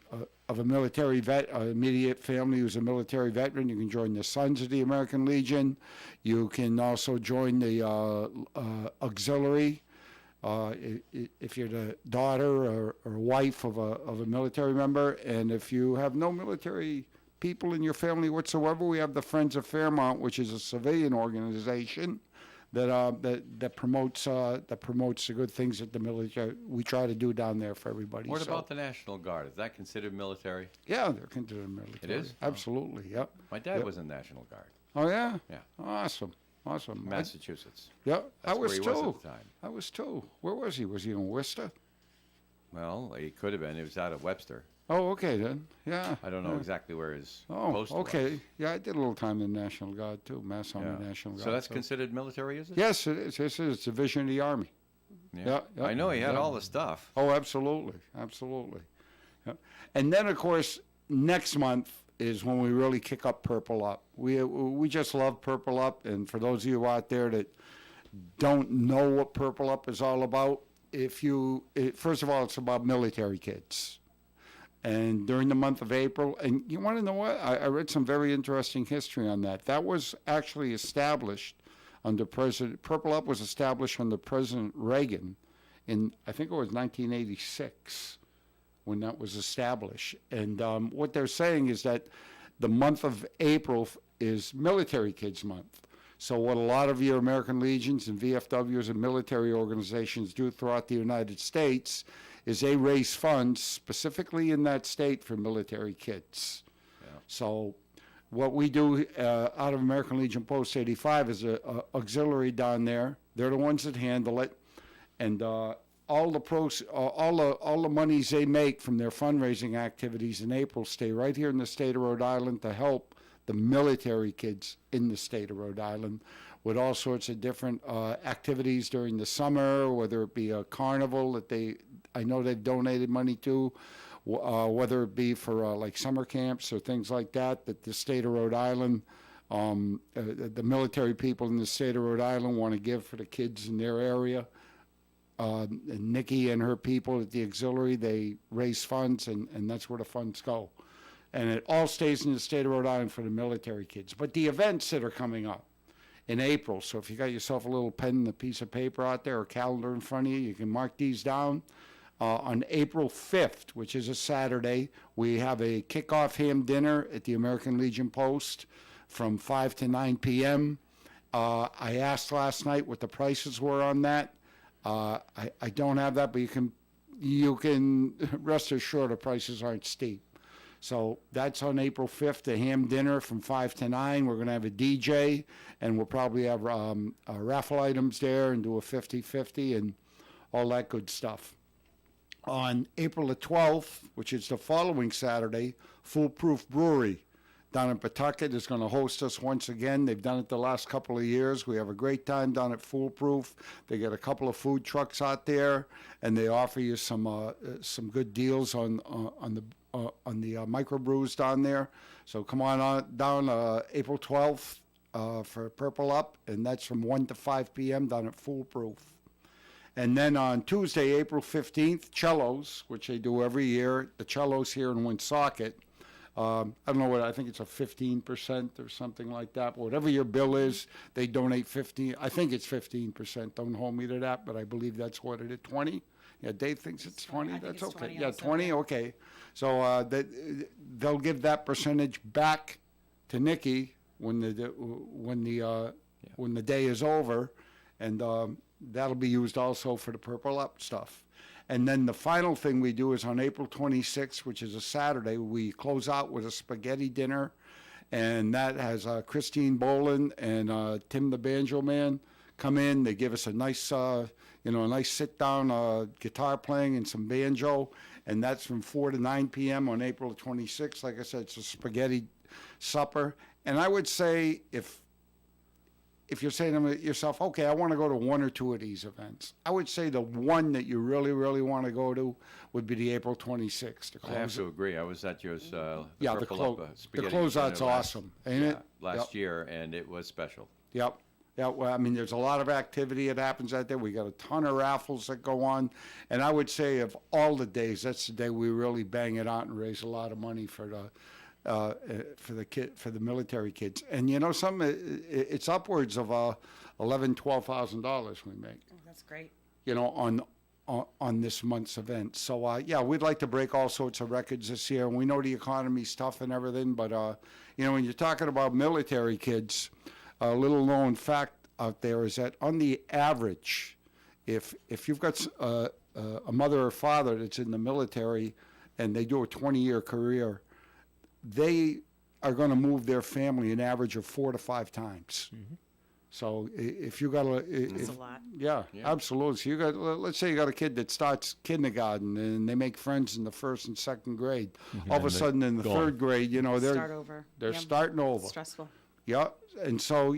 military vet, an immediate family who's a military veteran, you can join the Sons of the American Legion. You can also join the auxiliary. If you're the daughter or wife of a military member, and if you have no military people in your family whatsoever, we have the Friends of Fairmont, which is a civilian organization that promotes the good things that the military we try to do down there for everybody. What about the National Guard? Is that considered military? Yeah, they're considered military. It is? Absolutely. Yep. My dad was in the National Guard. Oh yeah. Yeah. Awesome. Massachusetts. Yeah, That's I was where he too. was at the time. I was too. Where was he? Was he in Worcester? Well, he could have been. He was out of Webster. Oh, okay then. Yeah. I don't know exactly where his post okay. was. Yeah, I did a little time in the National Guard too, Mass Army National Guard. So that's considered military, is it? Yes, it is. It's a division of the Army. Yeah. I know he had all the stuff. Oh, absolutely. Yeah. And then, of course, next month is when we really kick up Purple Up. We just love Purple Up, and for those of you out there that don't know what Purple Up is all about, first of all, it's about military kids. And during the month of April, and you want to know what? I read some very interesting history on that. That was actually established under Purple Up was established under President Reagan in, I think it was 1986. When that was established. And what they're saying is that the month of April is Military Kids Month. So what a lot of your American Legions and VFWs and military organizations do throughout the United States is they raise funds specifically in that state for military kids. Yeah. So what we do out of American Legion Post 85 is a auxiliary down there. They're the ones that handle it. And all the monies they make from their fundraising activities in April stay right here in the state of Rhode Island to help the military kids in the state of Rhode Island with all sorts of different activities during the summer, whether it be a carnival that I know they've donated money to, whether it be for like summer camps or things like that, that the state of Rhode Island, the military people in the state of Rhode Island want to give for the kids in their area. And Nikki and her people at the auxiliary, they raise funds, and that's where the funds go. And it all stays in the state of Rhode Island for the military kids. But the events that are coming up in April, so if you got yourself a little pen and a piece of paper out there or calendar in front of you, you can mark these down. On April 5th, which is a Saturday, we have a kickoff ham dinner at the American Legion Post from 5 to 9 p.m. I asked last night what the prices were on that. I don't have that, but you can rest assured the prices aren't steep. So that's on April 5th, a ham dinner from 5 to 9. We're going to have a DJ, and we'll probably have raffle items there and do a 50-50 and all that good stuff. On April the 12th, which is the following Saturday, Foolproof Brewery down in Pawtucket is going to host us once again. They've done it the last couple of years. We have a great time down at Foolproof. They get a couple of food trucks out there, and they offer you some good deals on the microbrews down there. So come on down April 12th for Purple Up, and that's from 1 to 5 p.m. down at Foolproof. And then on Tuesday, April 15th, cellos, which they do every year. The cellos here in Woonsocket. I don't know what, I think it's a 15% or something like that. Whatever your bill is, they donate 15. I think it's 15%. Don't hold me to that, but I believe that's what it is. 20? Yeah, Dave thinks it's 20. That's okay. 20 yeah, also, 20. yeah. Okay. So they'll give that percentage back to Nikki when the day is over, and that'll be used also for the Purple Up stuff. And then the final thing we do is on April 26th, which is a Saturday, we close out with a spaghetti dinner, and that has Christine Boland and Tim the Banjo Man come in. They give us a nice, a nice sit-down guitar playing and some banjo, and that's from 4 to 9 p.m. on April 26th. Like I said, it's a spaghetti supper. And I would say if you're saying to yourself, okay, I want to go to one or two of these events, I would say the one that you really, really want to go to would be the April 26th. I have to agree. I was at yours. The spaghetti closeout's dinner awesome, ain't it? Last year, and it was special. Yep. Yeah, well, I mean, there's a lot of activity that happens out there. We got a ton of raffles that go on, and I would say of all the days, that's the day we really bang it out and raise a lot of money for the military kids. And it's upwards of $11,000-$12,000 we make. Oh, that's great. On this month's event. So we'd like to break all sorts of records this year. And we know the economy's tough and everything, but when you're talking about military kids, a little known fact out there is that on the average, if you've got a mother or father that's in the military and they do a 20-year career, they are going to move their family an average of 4 to 5 times. Mm-hmm. So if you got that's a lot. Yeah, absolutely. So let's say you got a kid that starts kindergarten and they make friends in the 1st and 2nd grade. All of a sudden in the 3rd grade, they're starting over. Stressful. Yeah, and so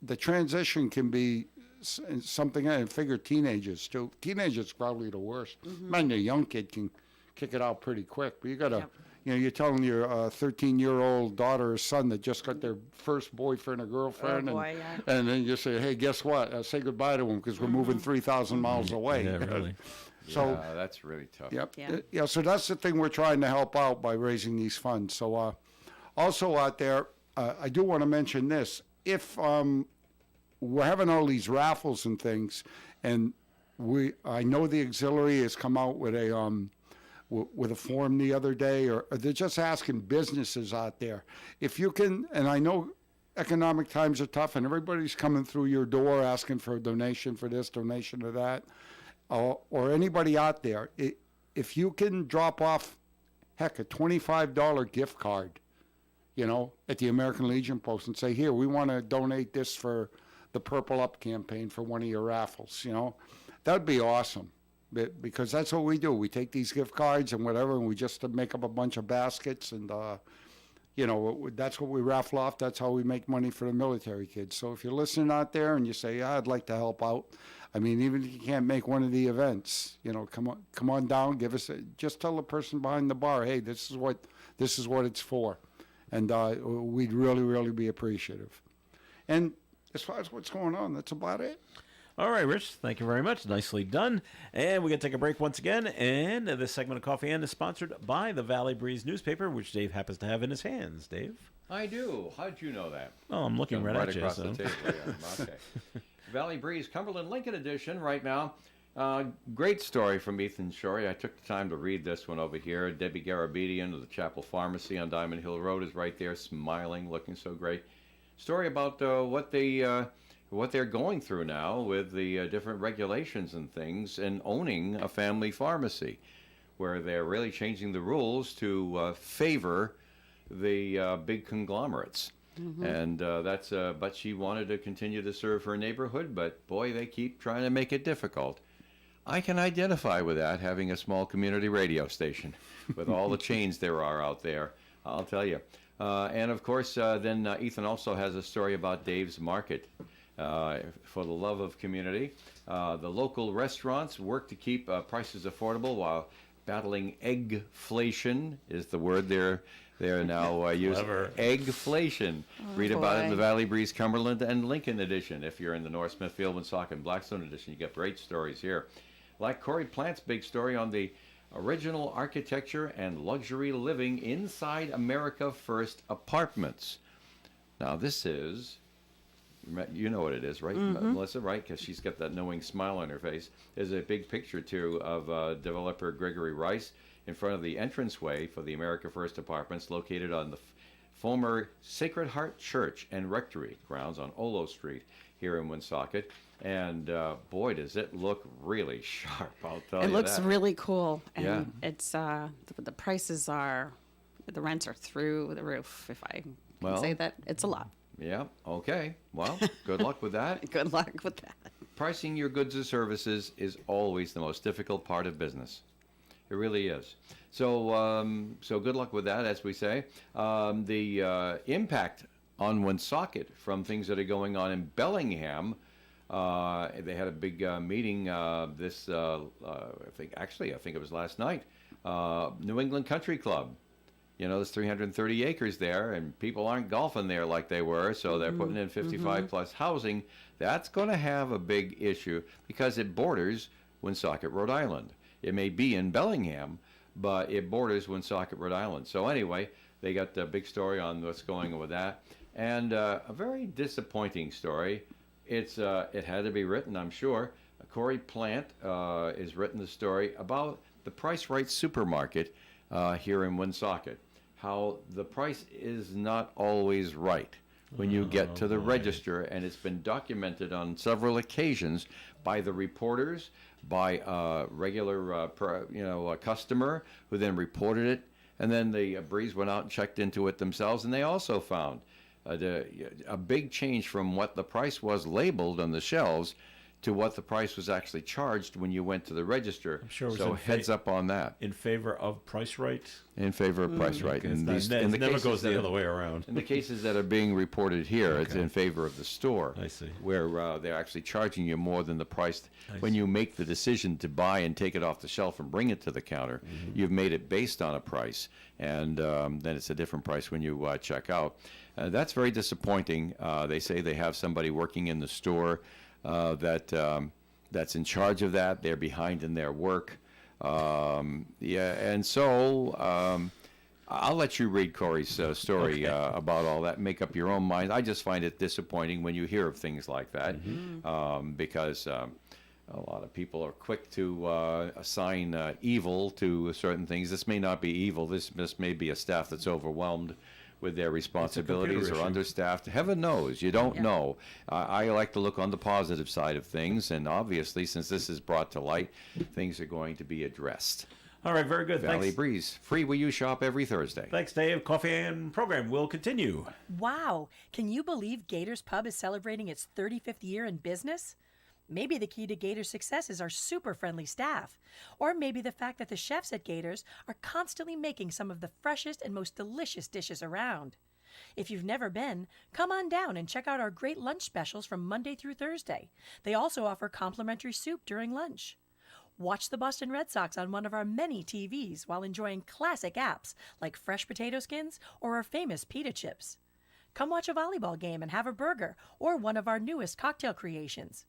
the transition can be something. I figure teenagers too. Teenagers probably the worst. Mm-hmm. Man, a young kid can kick it out pretty quick, but you got to. You're telling your 13-year-old daughter or son that just got their first boyfriend or girlfriend, and then you say, hey, guess what? Say goodbye to them because we're moving 3,000 miles away. Yeah, really. So that's really tough. Yep. Yeah. So that's the thing we're trying to help out by raising these funds. So also out there, I do want to mention this. If we're having all these raffles and things, and I know the auxiliary has come out with a form the other day, or they're just asking businesses out there if you can. And I know economic times are tough, and everybody's coming through your door asking for a donation for this, donation to that, or anybody out there. If you can drop off, heck, a $25 gift card, at the American Legion Post and say, here, we want to donate this for the Purple Up campaign for one of your raffles, that'd be awesome. Because that's what we do. We take these gift cards and whatever, and we just make up a bunch of baskets, and you know, that's what we raffle off. That's how we make money for the military kids. So if you're listening out there and you say, yeah, I'd like to help out, I mean, even if you can't make one of the events, you know, come on down, just tell the person behind the bar, hey, this is what it's for. And we'd really, really be appreciative. And as far as what's going on, that's about it. All right, Rich, thank you very much. Nicely done. And we're going to take a break once again. And this segment of Coffee and is sponsored by the Valley Breeze newspaper, which Dave happens to have in his hands. Dave? I do. How did you know that? Oh, I'm looking right at you. Across the table, yeah. Okay. Valley Breeze, Cumberland Lincoln edition right now. Great story from Ethan Shorey. I took the time to read this one over here. Debbie Garabedian of the Chapel Pharmacy on Diamond Hill Road is right there, smiling, looking so great. Story about what they're going through now with the different regulations and things and owning a family pharmacy, where they're really changing the rules to favor the big conglomerates. Mm-hmm. And but she wanted to continue to serve her neighborhood, but boy, they keep trying to make it difficult. I can identify with that, having a small community radio station with all the chains there are out there, I'll tell you. And of course, then Ethan also has a story about Dave's Market. For the love of community, the local restaurants work to keep prices affordable while battling eggflation is the word they're now using. Eggflation. Read about it in the Valley Breeze Cumberland and Lincoln edition. If you're in the North Smithfield, Woonsocket, and Blackstone edition, you get great stories here. Like Corey Plant's big story on the original architecture and luxury living inside America First apartments. Now this is, you know what it is, right, Melissa, right? Because she's got that knowing smile on her face. There's a big picture, too, of developer Gregory Rice in front of the entranceway for the America First Apartments located on the former Sacred Heart Church and Rectory grounds on Olo Street here in Woonsocket. And, boy, does it look really sharp, I'll tell you that. It looks really cool. And yeah. It's, the prices are, the rents are through the roof, if I can say that. It's a lot. Yeah, okay. Well, good luck with that. Good luck with that. Pricing your goods or services is always the most difficult part of business. It really is. So good luck with that, as we say. The impact on Woonsocket from things that are going on in Bellingham. They had a big meeting I think it was last night. New England Country Club. You know, there's 330 acres there, and people aren't golfing there like they were, so they're putting in 55-plus housing. That's going to have a big issue because it borders Woonsocket, Rhode Island. It may be in Bellingham, but it borders Woonsocket, Rhode Island. So anyway, they got a big story on what's going on with that. And a very disappointing story. It had to be written, I'm sure. Corey Plant has written the story about the Price Right supermarket here in Woonsocket. How the price is not always right when you get to the register, and it's been documented on several occasions by the reporters, by a regular a customer who then reported it, and then the Breeze went out and checked into it themselves, and they also found a big change from what the price was labeled on the shelves to what the price was actually charged when you went to the register. I'm sure it was so heads up on that. In favor of Price Right? In favor of Price Right. And it never goes the other way around. In the cases that are being reported here, it's in favor of the store. I see. Where they're actually charging you more than the price. When you make the decision to buy and take it off the shelf and bring it to the counter, you've made it based on a price. And then it's a different price when you check out. That's very disappointing. They say they have somebody working in the store that's in charge of that. They're behind in their work. And so I'll let you read Corey's story about all that, make up your own mind. I just find it disappointing when you hear of things like that because a lot of people are quick to assign evil to certain things. This may not be evil. This may be a staff that's overwhelmed with their responsibilities or understaffed. Heaven knows. You don't know. I like to look on the positive side of things, and obviously, since this is brought to light, things are going to be addressed. All right, very good. Valley Thanks. Breeze. Free will you shop every Thursday. Thanks, Dave. Coffee and program will continue. Wow. Can you believe Gators Pub is celebrating its 35th year in business? Maybe the key to Gators' success is our super friendly staff. Or maybe the fact that the chefs at Gators are constantly making some of the freshest and most delicious dishes around. If you've never been, come on down and check out our great lunch specials from Monday through Thursday. They also offer complimentary soup during lunch. Watch the Boston Red Sox on one of our many TVs while enjoying classic apps like fresh potato skins or our famous pita chips. Come watch a volleyball game and have a burger or one of our newest cocktail creations.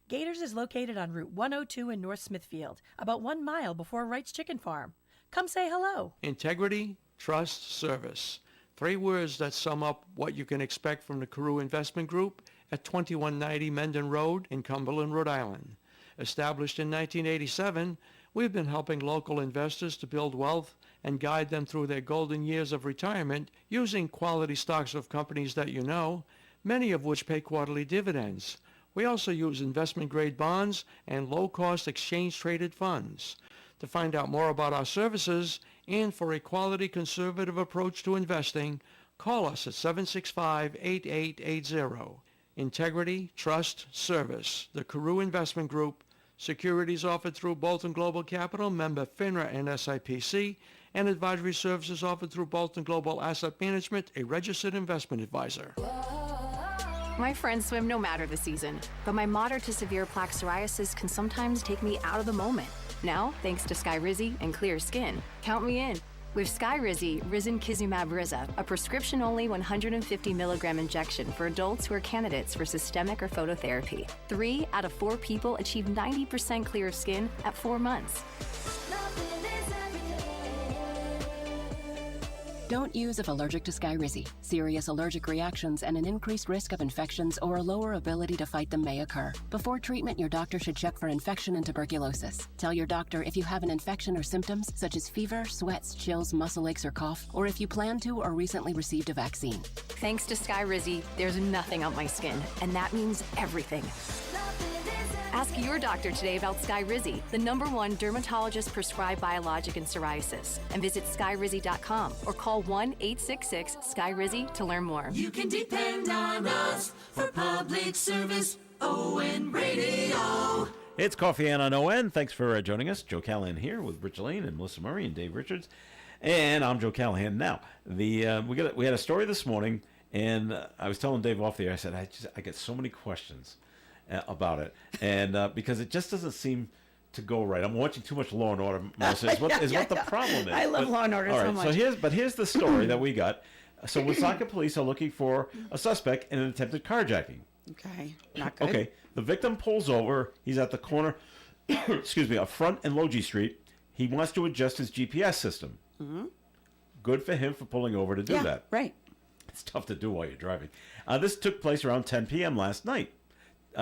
Gators is located on Route 102 in North Smithfield, about 1 mile before Wright's Chicken Farm. Come say hello. Integrity, trust, service. 3 words that sum up what you can expect from the Carew Investment Group at 2190 Mendon Road in Cumberland, Rhode Island. Established in 1987, we've been helping local investors to build wealth and guide them through their golden years of retirement using quality stocks of companies that you know, many of which pay quarterly dividends. We also use investment-grade bonds and low-cost exchange-traded funds. To find out more about our services and for a quality conservative approach to investing, call us at 765-8880. Integrity, trust, service. The Carew Investment Group. Securities offered through Bolton Global Capital, member FINRA and SIPC, and advisory services offered through Bolton Global Asset Management, a registered investment advisor. My friends swim no matter the season, but my moderate to severe plaque psoriasis can sometimes take me out of the moment. Now, thanks to Skyrizi and clear skin, count me in. With Skyrizi, Risankizumab Riza, a prescription-only 150 milligram injection for adults who are candidates for systemic or phototherapy. 3 out of 4 people achieve 90% clear skin at 4 months. Don't use if allergic to Skyrizi. Serious allergic reactions and an increased risk of infections or a lower ability to fight them may occur. Before treatment, your doctor should check for infection and tuberculosis. Tell your doctor if you have an infection or symptoms such as fever, sweats, chills, muscle aches, or cough, or if you plan to or recently received a vaccine. Thanks to Skyrizi, there's nothing on my skin, and that means everything. Ask your doctor today about Skyrizi, the #1 dermatologist-prescribed biologic in psoriasis, and visit skyrizi.com or call 1-866-SKYRIZI to learn more. You can depend on us for public service. ON Radio. It's Coffee on ON. Thanks for joining us. Joe Callahan here with Rich Lane and Melissa Murray and Dave Richards. And I'm Joe Callahan. Now, we had a story this morning, and I was telling Dave off the air, I said, I get so many questions about it, and because it just doesn't seem to go right. I'm watching too much Law and Order, Melissa, is what the problem is. I love Law and Order so much. So here's the story that we got. So Woonsocket police are looking for a suspect in an attempted carjacking. Okay, not good. Okay, the victim pulls over. He's at the corner, excuse me, of Front and Logie Street. He wants to adjust his GPS system. Mm-hmm. Good for him for pulling over to do that. Right. It's tough to do while you're driving. This took place around 10 p.m. last night.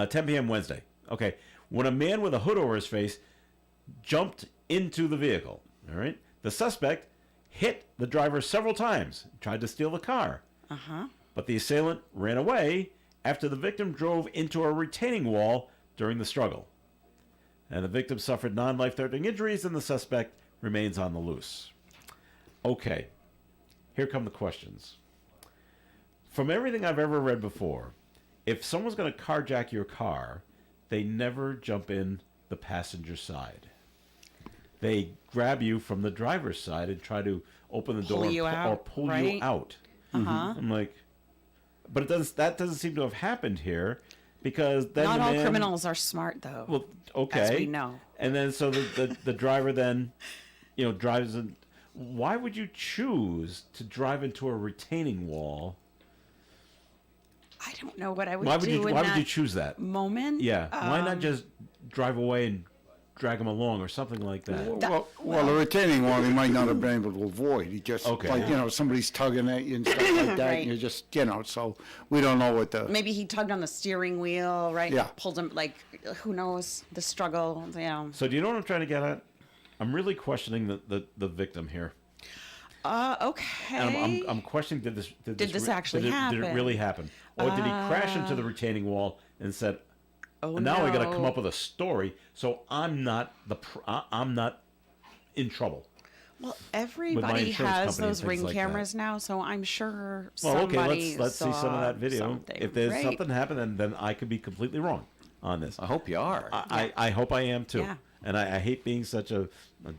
10 p.m. Wednesday. Okay. When a man with a hood over his face jumped into the vehicle. All right. The suspect hit the driver several times, tried to steal the car. Uh-huh. But the assailant ran away after the victim drove into a retaining wall during the struggle. And the victim suffered non-life-threatening injuries, and the suspect remains on the loose. Okay. Here come the questions. From everything I've ever read before, if someone's going to carjack your car, they never jump in the passenger side. They grab you from the driver's side and try to open the door or pull you out. Uh-huh. I'm like, but that doesn't seem to have happened here, because then not all criminals are smart, though. Well, okay, as we know. And then so the driver then, drives in. Why would you choose to drive into a retaining wall? I don't know what I would Why do would you choose that moment? Yeah. Why not just drive away and drag him along or something like that? Well, the retaining wall, he might not have been able to avoid. He just, somebody's tugging at you and stuff like that. Right. And you're just, so we don't know what the... Maybe he tugged on the steering wheel, right? Yeah. Pulled him, who knows, the struggle, So do you know what I'm trying to get at? I'm really questioning the victim here. Okay. And I'm questioning, did this actually happen? Did it really happen? Or did he crash into the retaining wall and said, now I got to come up with a story so I'm not in trouble? Well, everybody has those ring cameras now, so I'm sure somebody let's see some of that video. Something. If there's something happened, then I could be completely wrong. on this. I hope you are. I hope I am too. Yeah. And I hate being such a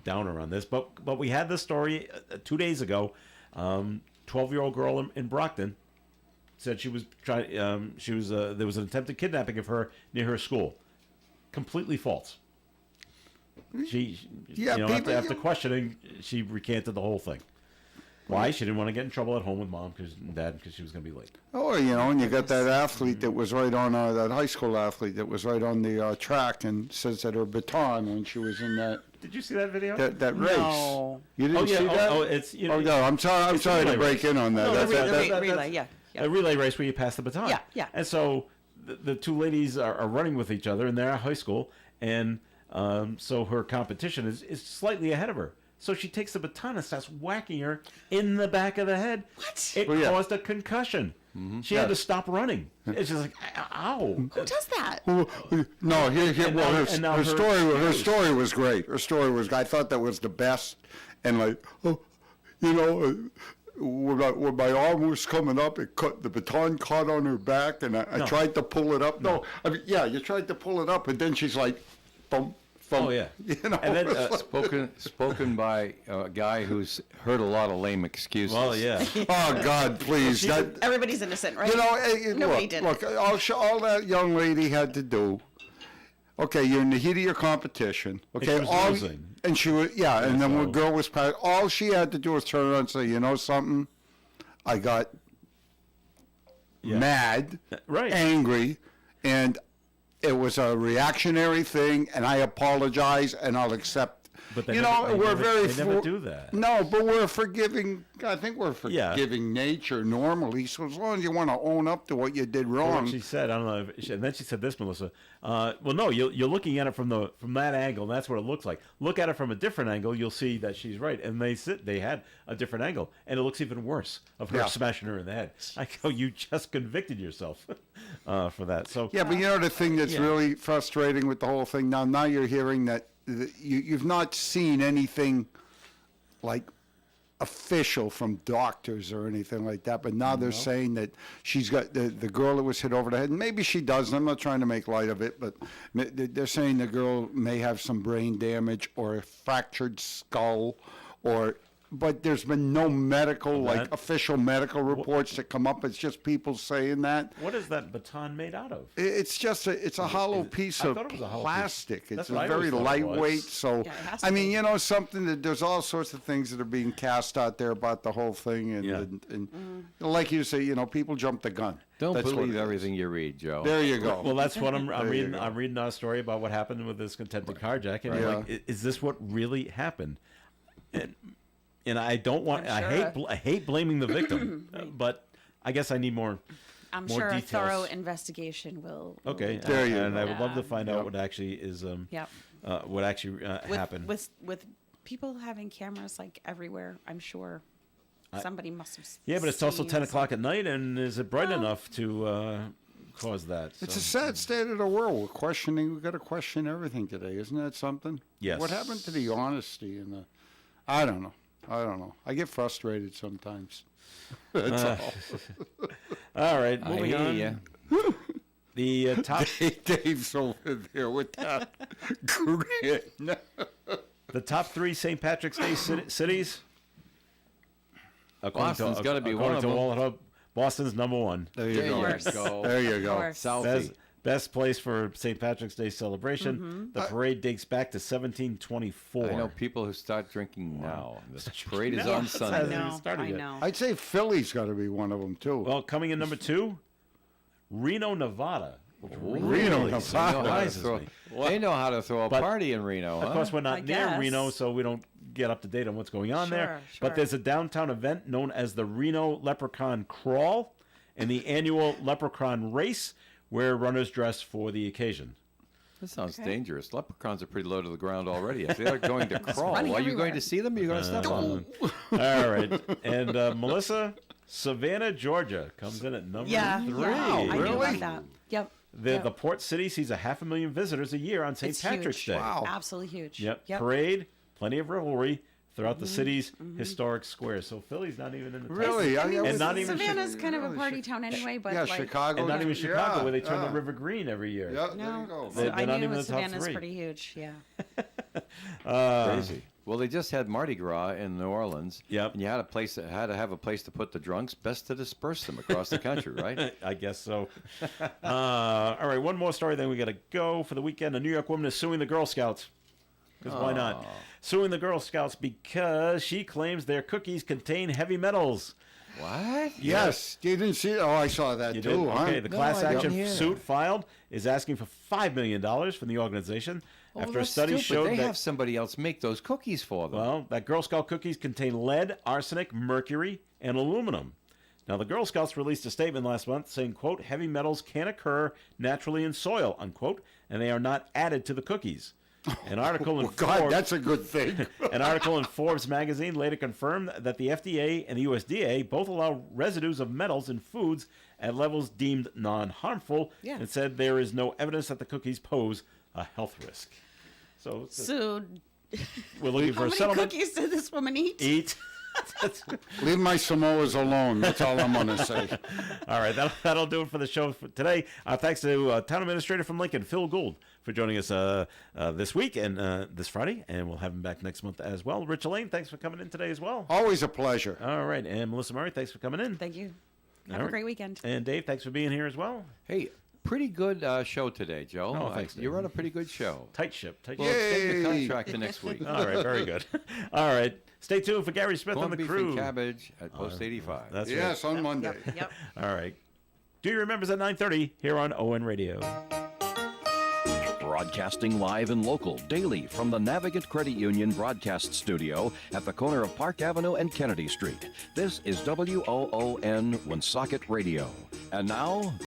downer on this, but we had this story 2 days ago. 12-year-old girl in Brockton said she was trying. There was an attempted kidnapping of her near her school. Completely false. She after questioning, she recanted the whole thing. Why? She didn't want to get in trouble at home with mom and dad because she was going to be late. Oh, and you got that athlete that was right on, that high school athlete that was right on the track and says that her baton when she was in that. Did you see that video? That race. No. You didn't see that? It's no, I'm sorry to break in on that. No, That's relay, yeah. A relay race where you pass the baton. Yeah. And so the two ladies are running with each other, and they're at high school, and so her competition is slightly ahead of her. So she takes the baton and starts whacking her in the back of the head. What? It caused a concussion. Mm-hmm. She had to stop running. It's just like, ow. Who does that? No, her story was great. Her story was, I thought that was the best. And when my arm was coming up, the baton caught on her back, and I tried to pull it up. No, you tried to pull it up, and then she's like, boom. Oh yeah, and then spoken by a guy who's heard a lot of lame excuses. Well, yeah. Oh God, please! Everybody's innocent, right? Nobody did. Look, all that young lady had to do. Okay, you're in the heat of your competition. Okay, and she was losing. And she was, and then when the girl was passed, all she had to do was turn around and say, "You know something? I got mad, angry, and." It was a reactionary thing, and I apologize, and I'll accept. But they never do that. No, but we're forgiving. I think we're forgiving nature normally. So as long as you want to own up to what you did wrong. What she said, I don't know. And then she said this, Melissa. Well, no, you're looking at it from that angle, and that's what it looks like. Look at it from a different angle, you'll see that she's right. And they had a different angle, and it looks even worse of her smashing her in the head. I go, you just convicted yourself for that. So yeah, but the thing that's really frustrating with the whole thing now you're hearing that you've not seen anything like official from doctors or anything like that, but now they're saying that she's got the girl that was hit over the head, and maybe she doesn't. I'm not trying to make light of it, but they're saying the girl may have some brain damage or a fractured skull, but there's been no medical, official medical reports that come up. It's just people saying that. What is that baton made out of? It's just a hollow piece of plastic. It's a very lightweight. So, something that there's all sorts of things that are being cast out there about the whole thing. And like you say, people jump the gun. Don't believe everything you read, Joe. There you go. Well, that's what I'm reading. I'm reading a story about what happened with this attempted carjacking. Right. Like, is this what really happened? And I don't want. Sure. I hate blaming the victim, but I guess I need more. I'm more sure details. A thorough investigation will. Okay, there you go. And I would love to find out what actually is. What actually happened with people having cameras like everywhere. I'm sure somebody must have. Yeah, but it's also 10 o'clock at night, and is it bright enough to cause that? It's a sad state of the world. We've got to question everything today, isn't that something? Yes. What happened to the honesty and the? I don't know. I get frustrated sometimes. That's all. All right, moving on. Yeah. The top. Dave's over there with that grin. The top 3 St. Patrick's Day cities. Boston's got to be one of them. Boston's number 1. There you go. There you go. Southie. Best place for St. Patrick's Day celebration. Mm-hmm. The parade dates back to 1724. I know people who start drinking now. The parade is on Sunday. I know. I'd say Philly's got to be one of them, too. Well, coming in number 2, Reno, Nevada. Reno, Nevada. They know how to throw a party in Reno. Of course, we're not near Reno, so we don't get up to date on what's going on there. Sure. But there's a downtown event known as the Reno Leprechaun Crawl and the annual Leprechaun Race, where runners dress for the occasion. That sounds dangerous. Leprechauns are pretty low to the ground already. If they're going to crawl, are you going to see them? You're going to step on them. All right. And Melissa, Savannah, Georgia comes in at number 3. Yeah, I knew about that. Yep. The port city sees 500,000 visitors a year on St. Patrick's Day. Wow. Absolutely huge. Yep. Parade, plenty of revelry, throughout the city's historic squares. So Philly's not even in the top Really? I mean, and not even Savannah's kind of a party town anyway, but like, Chicago. and not even Chicago, Yeah, where they turn yeah. the river green every year. Yeah, there No, you go. so They're I not knew even in the top Savannah's three. pretty huge. Yeah. Crazy. Well, they just had Mardi Gras in New Orleans. Yep. And you had to have a place to put the drunks, best to disperse them across the country, right? I guess so. All right, one more story, then we got to go for the weekend. A New York woman is suing the Girl Scouts. Because why not? Suing the Girl Scouts because she claims their cookies contain heavy metals. What? Yes. You didn't see it? Oh, I saw that You too. did? Huh? Okay, the No, class I didn't action hear. suit filed is asking for $5 million from the organization after a study showed they that have somebody else make those cookies for them. well, that Girl Scout cookies contain lead, arsenic, mercury, and aluminum. Now, the Girl Scouts released a statement last month saying, quote, heavy metals can occur naturally in soil, unquote, and they are not added to the cookies. An article in God, Forbes, that's a good thing. an article in Forbes magazine later confirmed that the FDA and the USDA both allow residues of metals in foods at levels deemed non-harmful, Yeah. and said there is no evidence that the cookies pose a health risk. So we're looking for how a many settlement. cookies did this woman eat? Eat. Leave my Samoas alone. That's all I'm going to say. All right, that'll do it for the show for today. Thanks to Town Administrator from Lincoln, Phil Gould, for joining us this week and this Friday, and we'll have him back next month as well. Rich Elaine, thanks for coming in today as well. Always a pleasure. All right, and Melissa Murray, thanks for coming in. Thank you. All Have a right. great weekend. And Dave, thanks for being here as well. Hey, pretty good show today, Joe. Oh, thanks, Dave. You're on a pretty good show. Tight ship. Tight Well, ship. extend your contract to next week. All right, very good. All right, stay tuned for Gary Smith Corned on the beef crew. and cabbage at Post 85. That's Yes, right. on Monday. Yep. All right. Do you remember at 9:30 here on ON Radio? Broadcasting live and local daily from the Navigant Credit Union broadcast studio at the corner of Park Avenue and Kennedy Street. This is WOON Woonsocket Radio. And now,